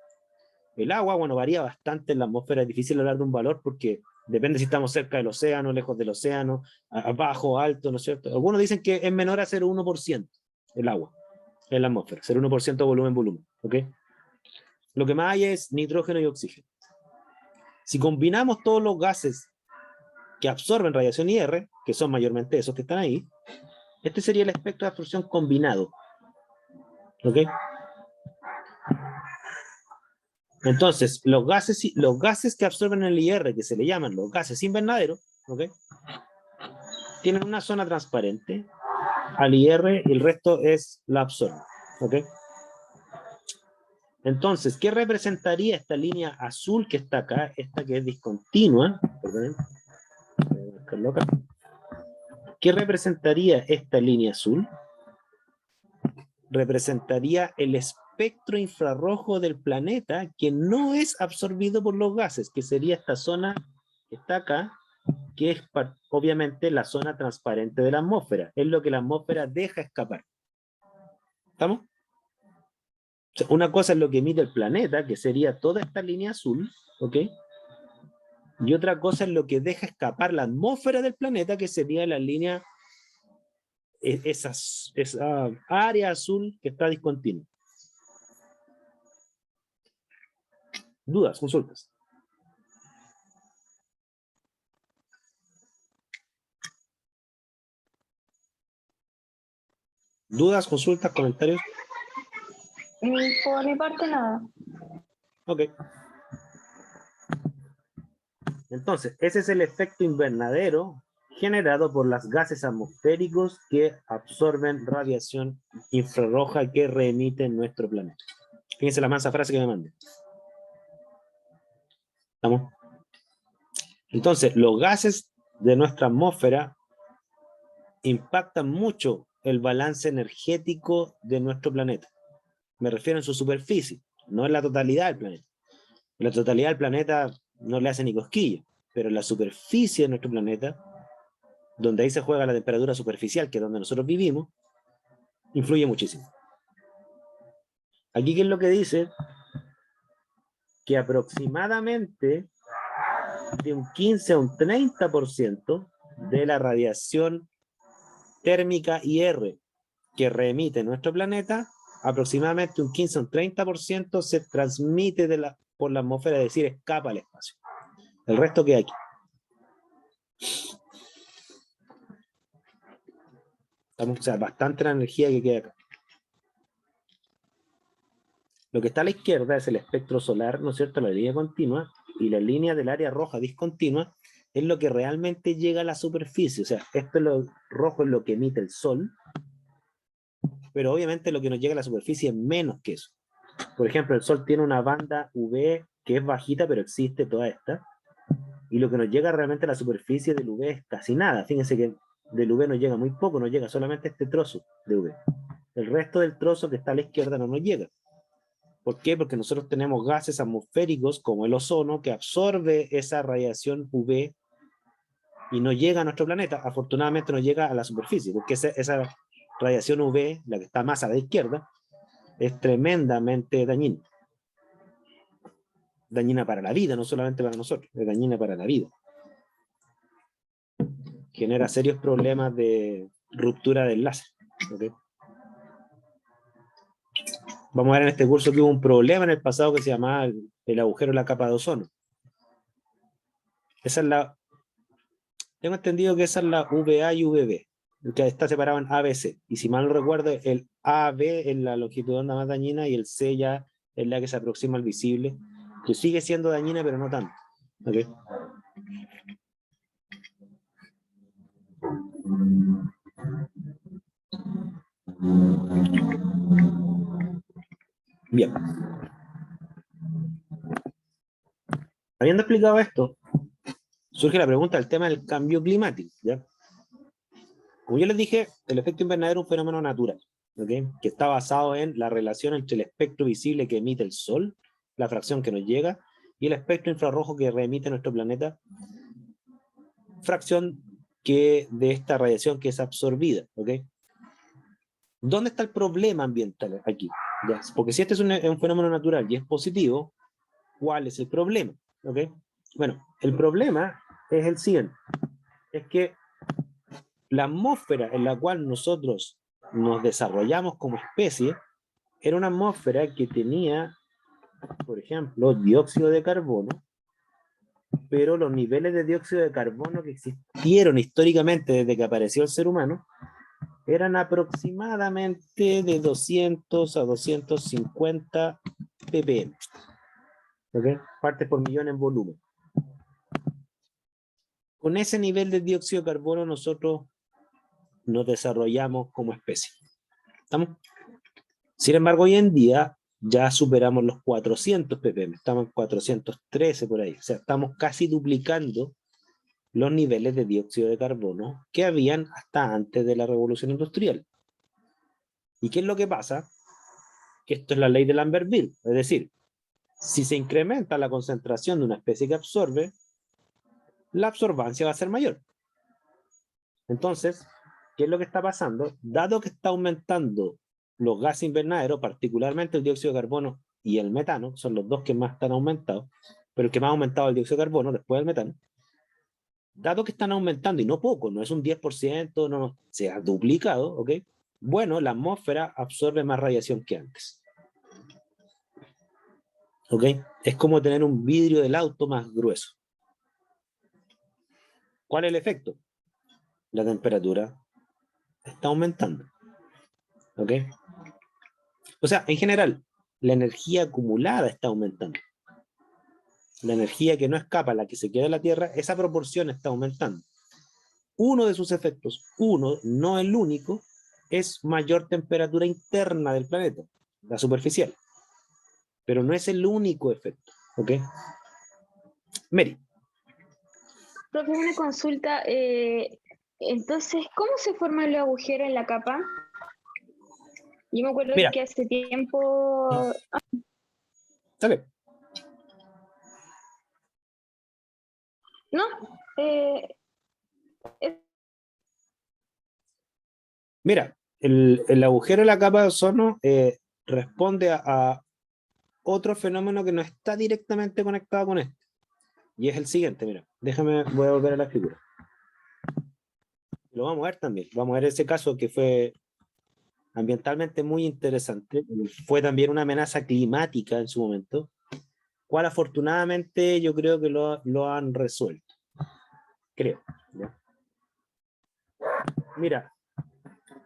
El agua, bueno, varía bastante en la atmósfera. Es difícil hablar de un valor porque depende si estamos cerca del océano, lejos del océano, abajo, alto, ¿no es cierto? Algunos dicen que es menor a 0,1% el agua en la atmósfera. 0,1% volumen, ¿ok? Lo que más hay es nitrógeno y oxígeno. Si combinamos todos los gases que absorben radiación IR, que son mayormente esos que están ahí, este sería el espectro de absorción combinado. ¿Ok? Entonces, los gases que absorben el IR, que se le llaman los gases invernaderos, ¿ok? Tienen una zona transparente al IR y el resto es la absorbe. ¿Ok? Entonces, ¿qué representaría esta línea azul que está acá? Esta que es discontinua. Perdón, voy a marcarlo acá. ¿Qué representaría esta línea azul? Representaría el espectro infrarrojo del planeta que no es absorbido por los gases, que sería esta zona que está acá, que es obviamente la zona transparente de la atmósfera. Es lo que la atmósfera deja escapar. ¿Estamos? O sea, una cosa es lo que emite el planeta, que sería toda esta línea azul, ¿ok? Y otra cosa es lo que deja escapar la atmósfera del planeta, que sería la línea, esa área azul que está discontinua. ¿Dudas? ¿Consultas? ¿Dudas? ¿Consultas? ¿Comentarios? Por mi parte, nada. Ok. Entonces, ese es el efecto invernadero generado por los gases atmosféricos que absorben radiación infrarroja que reemite en nuestro planeta. Fíjense la mansa frase que me mandé. ¿Estamos? Entonces, los gases de nuestra atmósfera impactan mucho el balance energético de nuestro planeta. Me refiero en su superficie, no en la totalidad del planeta. En la totalidad del planeta no le hace ni cosquilla, pero en la superficie de nuestro planeta, donde ahí se juega la temperatura superficial, que es donde nosotros vivimos, influye muchísimo. Aquí, ¿qué es lo que dice? Que aproximadamente de un 15 a un 30% de la radiación térmica IR que reemite nuestro planeta, aproximadamente un 15 a un 30% se transmite por la atmósfera, es decir, escapa al espacio. El resto queda aquí. O sea, bastante la energía que queda acá. Lo que está a la izquierda es el espectro solar, ¿no es cierto?, la línea continua, y la línea del área roja discontinua es lo que realmente llega a la superficie. O sea, esto es lo rojo, es lo que emite el sol, pero obviamente lo que nos llega a la superficie es menos que eso. Por ejemplo, el sol tiene una banda UV que es bajita, pero existe toda esta, y lo que nos llega realmente a la superficie del UV es casi nada. Fíjense que del UV nos llega muy poco, nos llega solamente este trozo de UV. El resto del trozo que está a la izquierda no nos llega. ¿Por qué? Porque nosotros tenemos gases atmosféricos como el ozono que absorbe esa radiación UV y no llega a nuestro planeta. Afortunadamente no llega a la superficie, porque esa radiación UV, la que está más a la izquierda, es tremendamente dañina. Dañina para la vida, no solamente para nosotros, es dañina para la vida. Genera serios problemas de ruptura del láser. ¿Okay? Vamos a ver en este curso que hubo un problema en el pasado que se llamaba el agujero de la capa de ozono. Esa es la... Tengo entendido que esa es la VA y VB, que está separado en ABC. Y si mal no recuerdo, el AB es la longitud de onda más dañina y el C ya es la que se aproxima al visible, que sigue siendo dañina, pero no tanto. ¿Okay? Bien. Habiendo explicado esto, surge la pregunta del tema del cambio climático, ¿ya? Como yo les dije, el efecto invernadero es un fenómeno natural, ¿okay? Que está basado en la relación entre el espectro visible que emite el Sol, la fracción que nos llega, y el espectro infrarrojo que reemite nuestro planeta, fracción de esta radiación que es absorbida. ¿Okay? ¿Dónde está el problema ambiental aquí? ¿Ya? Porque si este es un fenómeno natural y es positivo, ¿cuál es el problema? ¿Okay? Bueno, el problema es el siguiente, es que la atmósfera en la cual nosotros nos desarrollamos como especie era una atmósfera que tenía, por ejemplo, dióxido de carbono, pero los niveles de dióxido de carbono que existieron históricamente desde que apareció el ser humano eran aproximadamente de 200 a 250 ppm, ¿okay? Partes por millón en volumen. Con ese nivel de dióxido de carbono nosotros nos desarrollamos como especie. ¿Estamos? Sin embargo, hoy en día ya superamos los 400 ppm, estamos en 413 por ahí, o sea, estamos casi duplicando los niveles de dióxido de carbono que habían hasta antes de la revolución industrial. ¿Y qué es lo que pasa? Que esto es la ley de Lambertville, es decir, si se incrementa la concentración de una especie que absorbe, la absorbancia va a ser mayor. Entonces, ¿qué es lo que está pasando? Dado que está aumentando los gases invernaderos, particularmente el dióxido de carbono y el metano, son los dos que más están aumentados, pero el que más ha aumentado es el dióxido de carbono después del metano. Dado que están aumentando, y no poco, no es un 10%, no, se ha duplicado, ¿ok? Bueno, la atmósfera absorbe más radiación que antes. ¿Ok? Es como tener un vidrio del auto más grueso. ¿Cuál es el efecto? La temperatura está aumentando. ¿Ok? O sea, en general, la energía acumulada está aumentando. La energía que no escapa, la que se queda en la Tierra, esa proporción está aumentando. Uno de sus efectos, uno, no el único, es mayor temperatura interna del planeta, la superficial. Pero no es el único efecto. ¿Ok? Mary. Profe, una consulta. Entonces, ¿cómo se forma el agujero en la capa? Yo me acuerdo Mira. que hace tiempo... ¿Sale? No, es- Mira, el agujero de la capa de ozono responde a otro fenómeno que no está directamente conectado con este. Y es el siguiente, mira. Déjame, voy a volver a la figura. Lo vamos a ver también. Vamos a ver ese caso que fue ambientalmente muy interesante. Fue también una amenaza climática en su momento, cual afortunadamente yo creo que lo han resuelto. Creo. ¿Ya? Mira,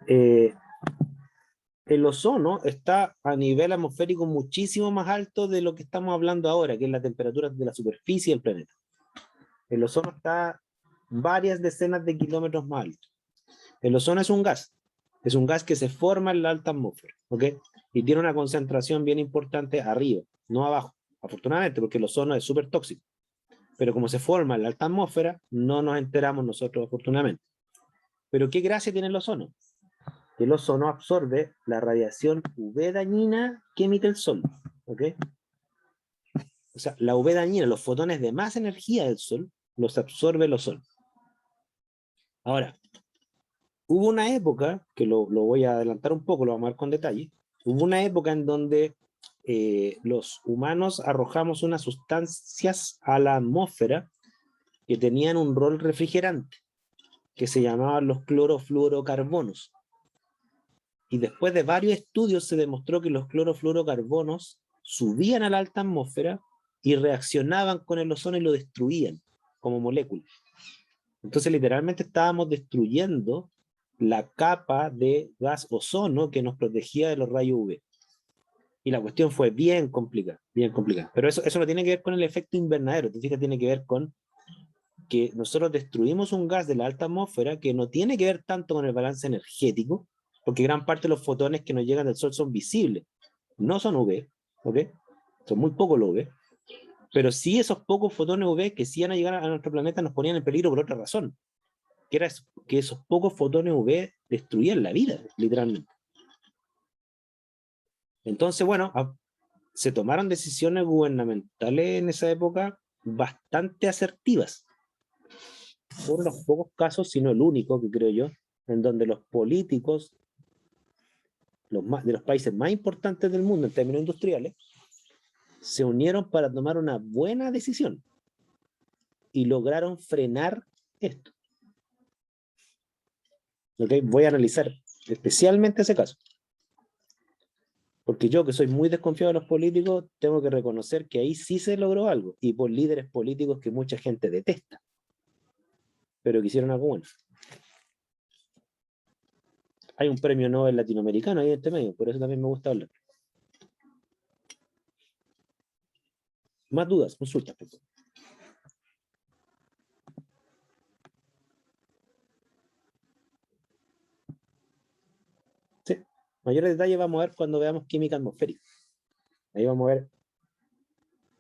el ozono está a nivel atmosférico muchísimo más alto de lo que estamos hablando ahora, que es la temperatura de la superficie del planeta. El ozono está varias decenas de kilómetros más alto. El ozono es un gas que se forma en la alta atmósfera, ¿ok? Y tiene una concentración bien importante arriba, no abajo, afortunadamente, porque el ozono es súper tóxico. Pero como se forma en la alta atmósfera, no nos enteramos nosotros, afortunadamente. Pero ¿qué gracia tiene el ozono? Que el ozono absorbe la radiación UV dañina que emite el Sol, ¿ok? O sea, la UV dañina, los fotones de más energía del Sol, los absorbe el ozono. Ahora, hubo una época, que lo voy a adelantar un poco, lo vamos a ver con detalle, hubo una época en donde los humanos arrojamos unas sustancias a la atmósfera que tenían un rol refrigerante, que se llamaban los clorofluorocarbonos. Y después de varios estudios se demostró que los clorofluorocarbonos subían a la alta atmósfera y reaccionaban con el ozono y lo destruían como moléculas. Entonces literalmente estábamos destruyendo la capa de gas ozono que nos protegía de los rayos UV. Y la cuestión fue bien complicada, bien complicada. Pero eso no tiene que ver con el efecto invernadero, te fijas, tiene que ver con que nosotros destruimos un gas de la alta atmósfera que no tiene que ver tanto con el balance energético, porque gran parte de los fotones que nos llegan del Sol son visibles, no son UV, ¿ok? Son muy pocos los UV, pero sí esos pocos fotones UV que sí van a llegar a nuestro planeta nos ponían en peligro por otra razón, que era que esos pocos fotones UV destruían la vida, literalmente. Entonces, bueno, se tomaron decisiones gubernamentales en esa época bastante asertivas. Uno de los pocos casos, si no el único, que creo yo, en donde los políticos de los países más importantes del mundo en términos industriales se unieron para tomar una buena decisión y lograron frenar esto. ¿Okay? Voy a analizar especialmente ese caso. Porque yo, que soy muy desconfiado de los políticos, tengo que reconocer que ahí sí se logró algo, y por líderes políticos que mucha gente detesta, pero que hicieron algo bueno. Hay un premio Nobel latinoamericano ahí en este medio, por eso también me gusta hablar. Más dudas, consultas, por favor. Sí. Mayores detalles vamos a ver cuando veamos química atmosférica. Ahí vamos a ver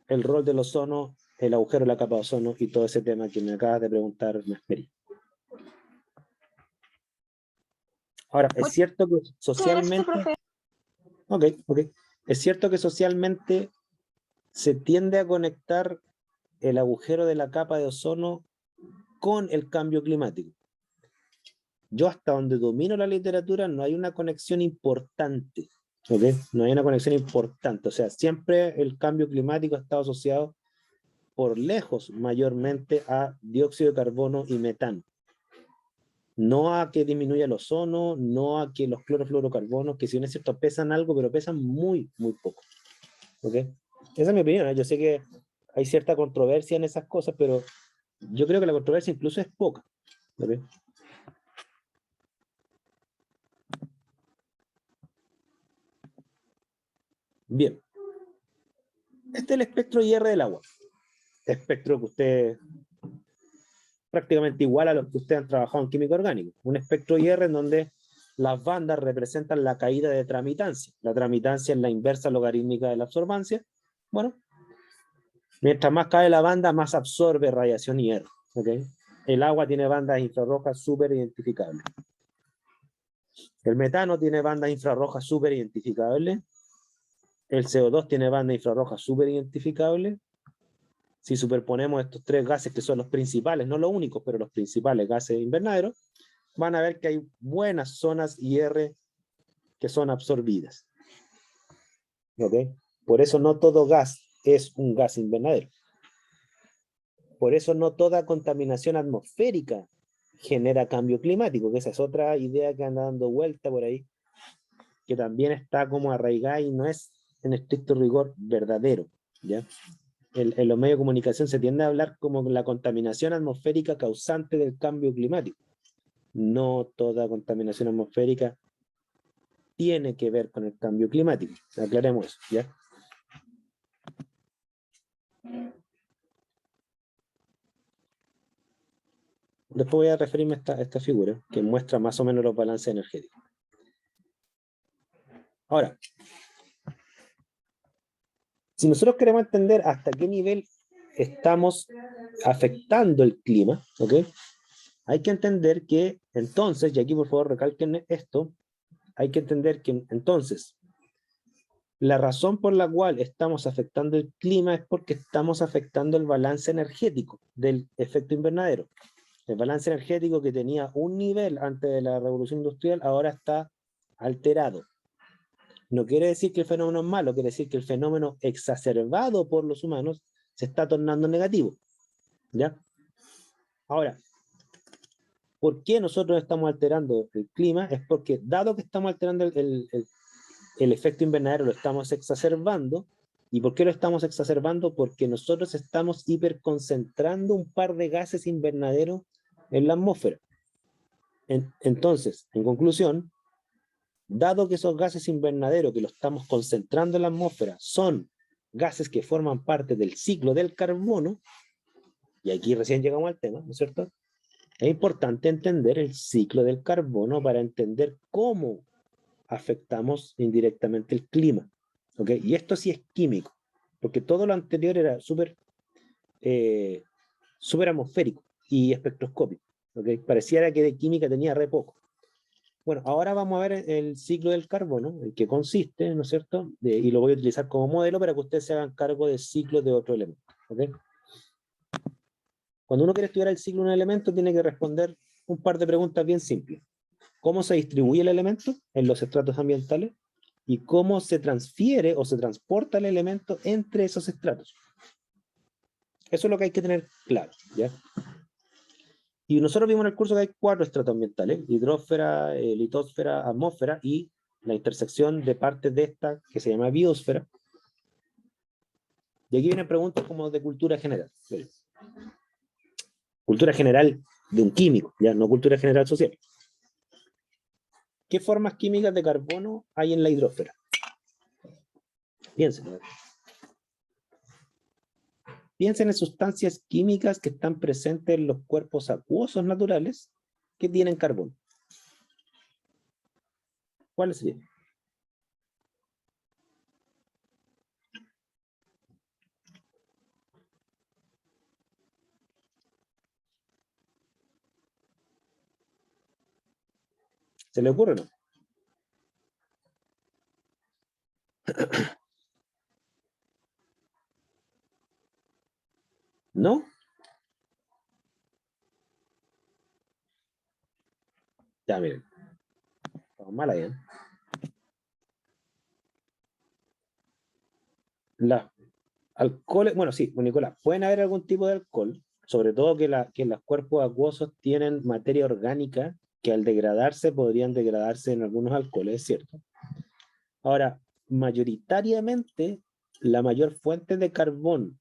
el rol del ozono, el agujero de la capa de ozono y todo ese tema que me acabas de preguntar, Masperi. Ahora, es cierto que Muchas gracias, socialmente... profe. Ok. Es cierto que socialmente se tiende a conectar el agujero de la capa de ozono con el cambio climático. Yo hasta donde domino la literatura no hay una conexión importante, ¿ok? No hay una conexión importante, o sea, siempre el cambio climático ha estado asociado por lejos mayormente a dióxido de carbono y metano. No a que disminuya el ozono, no a que los clorofluorocarbonos, que si bien es cierto pesan algo, pero pesan muy, muy poco. ¿Ok? Esa es mi opinión, ¿eh? Yo sé que hay cierta controversia en esas cosas, pero yo creo que la controversia incluso es poca. ¿Ok? Bien. Este es el espectro IR del agua. Espectro que usted prácticamente igual a los que ustedes han trabajado en química orgánica. Un espectro IR en donde las bandas representan la caída de tramitancia. La tramitancia es la inversa logarítmica de la absorbancia. Bueno, mientras más cae la banda, más absorbe radiación IR. ¿Okay? El agua tiene bandas infrarrojas súper identificables. El metano tiene bandas infrarrojas súper identificables. El CO2 tiene bandas infrarrojas súper identificables. Si superponemos estos tres gases que son los principales, no los únicos, pero los principales gases invernaderos, van a ver que hay buenas zonas IR que son absorbidas. ¿Ok? Por eso no todo gas es un gas invernadero. Por eso no toda contaminación atmosférica genera cambio climático, que esa es otra idea que anda dando vuelta por ahí, que también está como arraigada y no es en estricto rigor verdadero, ¿ya? En los medios de comunicación se tiende a hablar como la contaminación atmosférica causante del cambio climático. No toda contaminación atmosférica tiene que ver con el cambio climático. Aclaremos eso, ¿ya? Después voy a referirme a esta figura que muestra más o menos los balances energéticos. Ahora, si nosotros queremos entender hasta qué nivel estamos afectando el clima, ¿ok? Hay que entender que entonces, y aquí por favor recalquen esto, hay que entender que entonces la razón por la cual estamos afectando el clima es porque estamos afectando el balance energético del efecto invernadero. El balance energético que tenía un nivel antes de la revolución industrial ahora está alterado. No quiere decir que el fenómeno es malo, quiere decir que el fenómeno exacerbado por los humanos se está tornando negativo. ¿Ya? Ahora, ¿por qué nosotros estamos alterando el clima? Es porque dado que estamos alterando el efecto invernadero, lo estamos exacerbando. ¿Y por qué lo estamos exacerbando? Porque nosotros estamos hiperconcentrando un par de gases invernaderos en la atmósfera. Entonces, en conclusión, dado que esos gases invernaderos que lo estamos concentrando en la atmósfera son gases que forman parte del ciclo del carbono, y aquí recién llegamos al tema, ¿no es cierto? Es importante entender el ciclo del carbono para entender cómo afectamos indirectamente el clima. ¿Ok? Y esto sí es químico, porque todo lo anterior era súper atmosférico y espectroscópico. ¿Ok? Pareciera que de química tenía re poco. Bueno, ahora vamos a ver el ciclo del carbono, en qué consiste, ¿no es cierto? Y lo voy a utilizar como modelo para que ustedes se hagan cargo del ciclo de otro elemento. ¿Ok? Cuando uno quiere estudiar el ciclo de un elemento, tiene que responder un par de preguntas bien simples. ¿Cómo se distribuye el elemento en los estratos ambientales? Y cómo se transfiere o se transporta el elemento entre esos estratos. Eso es lo que hay que tener claro, ¿ya? Y nosotros vimos en el curso que hay 4 estratos ambientales: hidrósfera, litosfera, atmósfera y la intersección de partes de esta que se llama biosfera. Y aquí vienen preguntas como de cultura general. Cultura general de un químico, ya no cultura general social. ¿Qué formas químicas de carbono hay en la hidrósfera? Piensen. Piensen en sustancias químicas que están presentes en los cuerpos acuosos naturales que tienen carbono. ¿Cuáles serían? ¿Se le ocurre o no? ¿No? Ya, miren. Estamos mal ahí, ¿eh? Los alcoholes, bueno, sí, Nicolás, pueden haber algún tipo de alcohol, sobre todo que los cuerpos acuosos tienen materia orgánica que al degradarse podrían degradarse en algunos alcoholes, es cierto. Ahora, mayoritariamente, la mayor fuente de carbón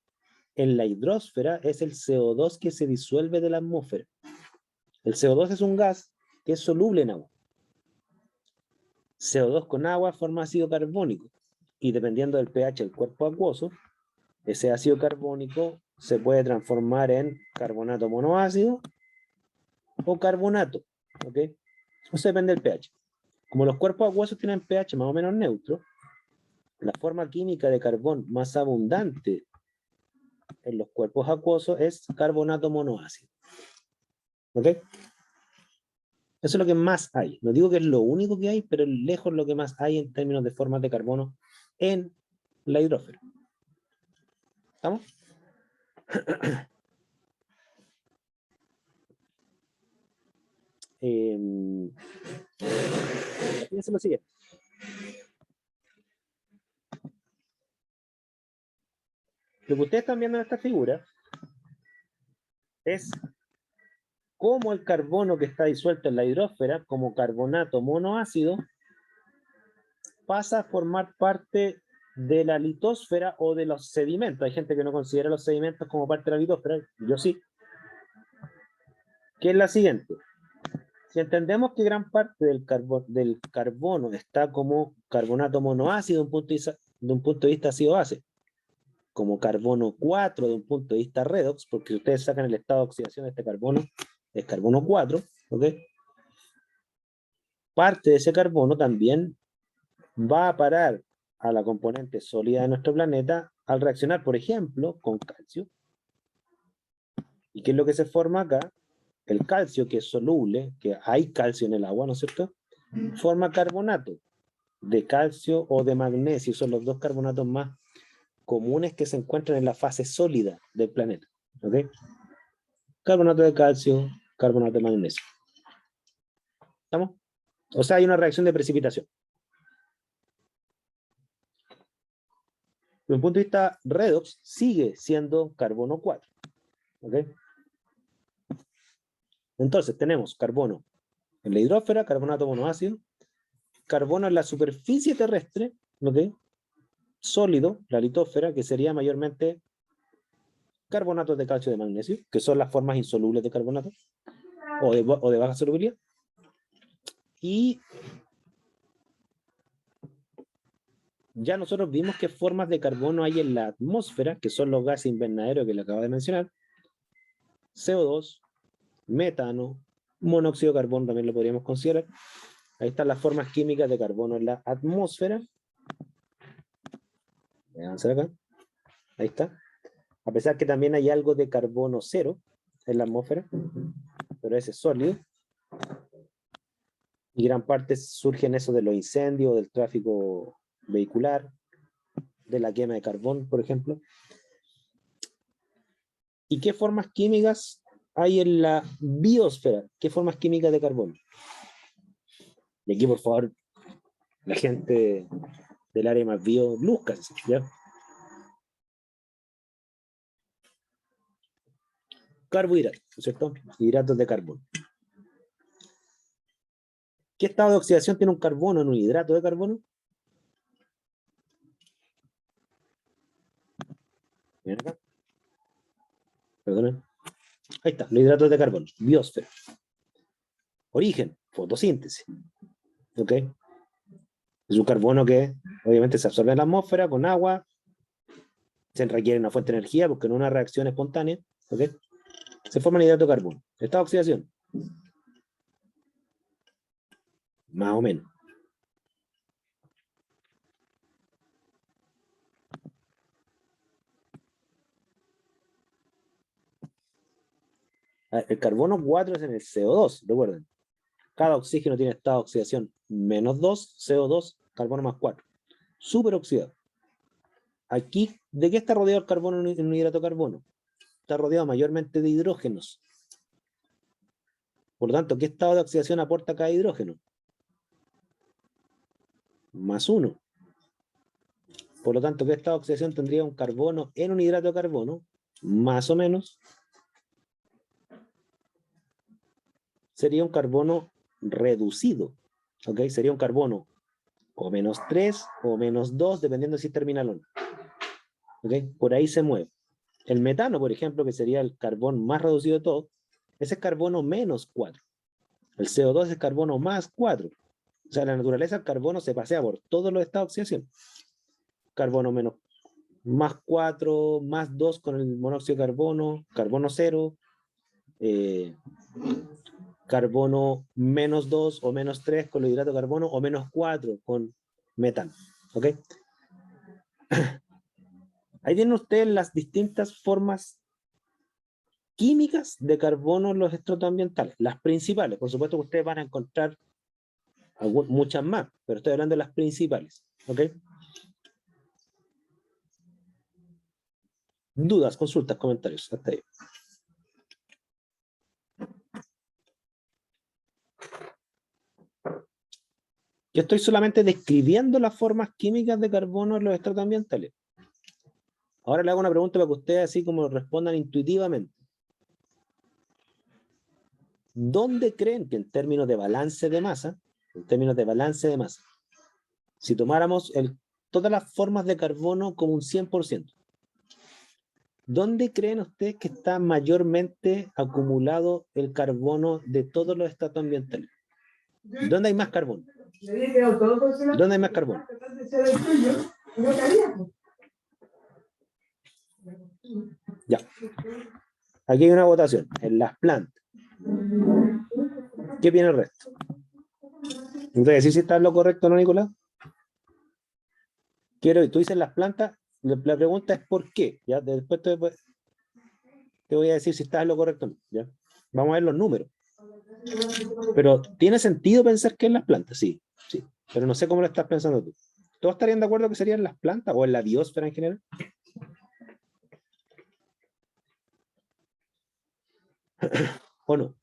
en la hidrósfera es el CO2 que se disuelve de la atmósfera. El CO2 es un gas que es soluble en agua. CO2 con agua forma ácido carbónico y dependiendo del pH del cuerpo acuoso, ese ácido carbónico se puede transformar en carbonato monoácido o carbonato, ¿ok? Eso depende del pH. Como los cuerpos acuosos tienen pH más o menos neutro, la forma química de carbón más abundante en los cuerpos acuosos es carbonato monoácido. ¿Ok? Eso es lo que más hay. No digo que es lo único que hay, pero lejos lo que más hay en términos de formas de carbono en la hidrósfera. ¿Estamos? Fíjense lo siguiente. Lo que ustedes están viendo en esta figura es cómo el carbono que está disuelto en la hidrósfera, como carbonato monoácido, pasa a formar parte de la litosfera o de los sedimentos. Hay gente que no considera los sedimentos como parte de la litosfera, yo sí. Que es la siguiente. Si entendemos que gran parte del carbono está como carbonato monoácido de un punto de vista ácido-base, como carbono 4 de un punto de vista redox, porque si ustedes sacan el estado de oxidación de este carbono, es carbono 4, ¿ok? Parte de ese carbono también va a parar a la componente sólida de nuestro planeta al reaccionar, por ejemplo, con calcio. ¿Y qué es lo que se forma acá? El calcio, que es soluble, que hay calcio en el agua, ¿no es cierto? Forma carbonato de calcio o de magnesio. Son los dos carbonatos más comunes que se encuentran en la fase sólida del planeta. ¿Ok? Carbonato de calcio, carbonato de magnesio. ¿Estamos? O sea, hay una reacción de precipitación. Desde un punto de vista redox, sigue siendo carbono 4. ¿Ok? Entonces, tenemos carbono en la hidrósfera, carbonato monoácido, carbono en la superficie terrestre, ¿ok? Sólido, la litosfera, que sería mayormente carbonatos de calcio y de magnesio, que son las formas insolubles de carbonato, o de baja solubilidad. Y ya nosotros vimos qué formas de carbono hay en la atmósfera, que son los gases invernaderos que le acabo de mencionar, CO2, metano, monóxido de carbono también lo podríamos considerar. Ahí están las formas químicas de carbono en la atmósfera. Voy a avanzar acá. Ahí está. A pesar que también hay algo de carbono 0 en la atmósfera, pero ese es sólido. Y gran parte surge en eso de los incendios, del tráfico vehicular, de la quema de carbón, por ejemplo. ¿Y qué formas químicas hay en la biosfera? ¿Qué formas químicas de carbono? Y aquí, por favor, la gente del área más bio, lúzcanse, ¿ya? Carbohidratos, ¿no es cierto? Hidratos de carbono. ¿Qué estado de oxidación tiene un carbono en un hidrato de carbono? Miren acá. Perdón. Ahí está, los hidratos de carbono, biosfera. Origen, fotosíntesis. ¿Ok? Es un carbono que obviamente se absorbe en la atmósfera con agua, se requiere una fuente de energía porque no es una reacción espontánea. ¿Ok? Se forma en hidrato de carbono. Estado de oxidación. Más o menos. El carbono 4 es en el CO2, recuerden. Cada oxígeno tiene estado de oxidación -2, CO2, carbono +4. Súper oxidado. Aquí, ¿de qué está rodeado el carbono en un hidrato de carbono? Está rodeado mayormente de hidrógenos. Por lo tanto, ¿qué estado de oxidación aporta cada hidrógeno? +1. Por lo tanto, ¿qué estado de oxidación tendría un carbono en un hidrato de carbono? Más o menos sería un carbono reducido. ¿Ok? Sería un carbono o -3 o -2, dependiendo si es terminal o no. ¿Ok? Por ahí se mueve. El metano, por ejemplo, que sería el carbón más reducido de todo, ese es carbono -4. El CO2 es carbono +4. O sea, en la naturaleza el carbono se pasea por todos los estados de oxidación. Carbono +4, +2 con el monóxido de carbono 0, carbono -2 o -3 con el hidrato de carbono, o -4 con metano. ¿Ok? Ahí tienen ustedes las distintas formas químicas de carbono en los estratos ambientales. Las principales, por supuesto que ustedes van a encontrar muchas más, pero estoy hablando de las principales. ¿Ok? Dudas, consultas, comentarios, hasta ahí. Yo estoy solamente describiendo las formas químicas de carbono en los estratos ambientales. Ahora le hago una pregunta para que ustedes así como respondan intuitivamente. ¿Dónde creen que en términos de balance de masa, si tomáramos todas las formas de carbono como un 100%, ¿dónde creen ustedes que está mayormente acumulado el carbono de todos los estratos ambientales? ¿Dónde hay más carbono? ¿Dónde hay más carbono? Ya. Aquí hay una votación. En las plantas. ¿Qué viene el resto? Entonces, ¿sí está lo correcto, no, Nicolás? Tú dices las plantas, la pregunta es ¿por qué? ¿Ya? Después te voy a decir si estás en lo correcto o no. ¿Ya? Vamos a ver los números. Pero ¿tiene sentido pensar que en las plantas? Sí, sí. Pero no sé cómo lo estás pensando tú. ¿Todos estarían de acuerdo que serían las plantas o en la biosfera en general? ¿O no?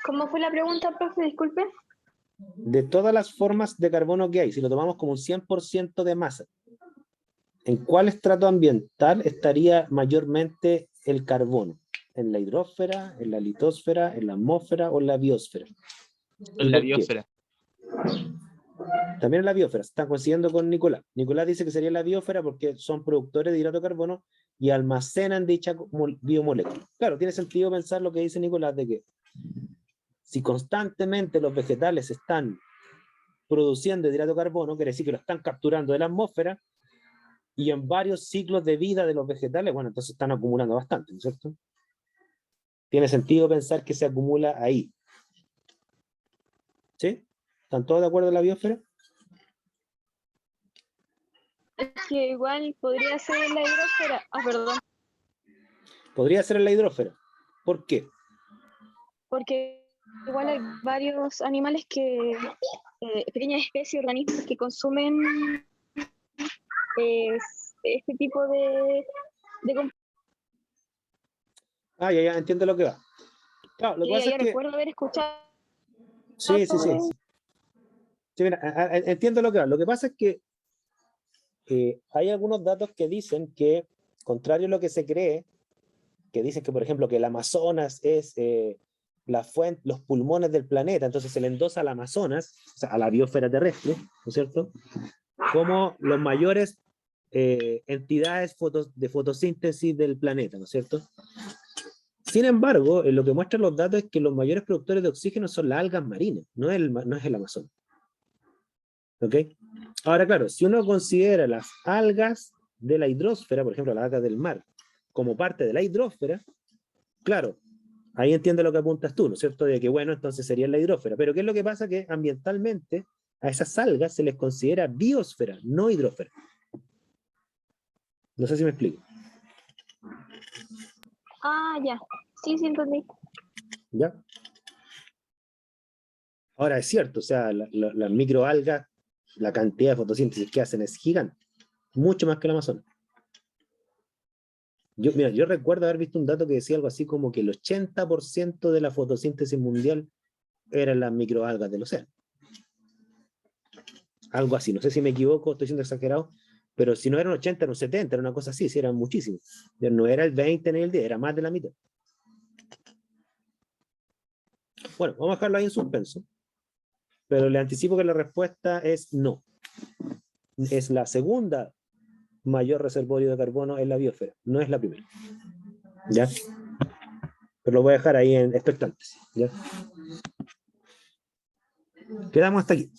¿Cómo fue la pregunta, profe? Disculpe. De todas las formas de carbono que hay, si lo tomamos como un 100% de masa, ¿en cuál estrato ambiental estaría mayormente el carbono? ¿En la hidrósfera, en la litosfera, en la atmósfera o en la biosfera? En la biosfera. También en la biosfera, se están coincidiendo con Nicolás. Nicolás dice que sería la biosfera porque son productores de hidrato de carbono y almacenan dicha biomolécula. Claro, tiene sentido pensar lo que dice Nicolás, de que si constantemente los vegetales están produciendo hidrato de carbono, quiere decir que lo están capturando de la atmósfera, y en varios ciclos de vida de los vegetales, bueno, entonces están acumulando bastante, ¿no es cierto? Tiene sentido pensar que se acumula ahí. ¿Sí? ¿Están todos de acuerdo en la biosfera? Es que igual podría ser en la hidrosfera. Ah, perdón. Podría ser en la hidrósfera. ¿Por qué? Porque igual hay varios animales pequeñas especies, organismos que consumen este tipo de Ah, ya, entiendo lo que va. Claro, lo que pasa es yo que... recuerdo haber escuchado Sí. sobre... Sí, mira, entiendo lo que va. Lo que pasa es que hay algunos datos que dicen que, contrario a lo que se cree, que dicen que, por ejemplo, que el Amazonas es la fuente, los pulmones del planeta, entonces se le endosa al Amazonas, o sea, a la biosfera terrestre, ¿no es cierto?, como los mayores entidades de fotosíntesis del planeta, ¿no es cierto? Sin embargo, lo que muestran los datos es que los mayores productores de oxígeno son las algas marinas, no es el Amazonas. ¿Ok? Ahora, claro, si uno considera las algas de la hidrósfera, por ejemplo, las algas del mar, como parte de la hidrósfera, claro, ahí entiendo lo que apuntas tú, ¿no es cierto? De que, bueno, entonces sería la hidrósfera. Pero ¿qué es lo que pasa? Que ambientalmente a esas algas se les considera biosfera, no hidrósfera. No sé si me explico. Ah, ya. Sí, sí, entendí. ¿Ya? Ahora es cierto, o sea, las microalgas, la cantidad de fotosíntesis que hacen es gigante, mucho más que el Amazonas. Mira, yo recuerdo haber visto un dato que decía algo así como que el 80% de la fotosíntesis mundial eran las microalgas del océano. Algo así, no sé si me equivoco, estoy siendo exagerado, pero si no eran 80, eran 70, era una cosa así, sí, eran muchísimos. Ya no era el 20 ni el 10, era más de la mitad. Bueno, vamos a dejarlo ahí en suspenso, pero le anticipo que la respuesta es no. Es la segunda mayor reservorio de carbono en la biosfera, no es la primera. ¿Ya? Pero lo voy a dejar ahí en expectantes. ¿Ya? Quedamos hasta aquí.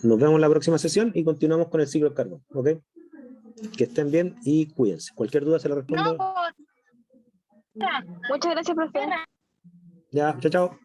Nos vemos en la próxima sesión y continuamos con el ciclo del carbono. ¿Ok? Que estén bien y cuídense. Cualquier duda se la respondo. Muchas gracias, profe. Ya, chao, chao.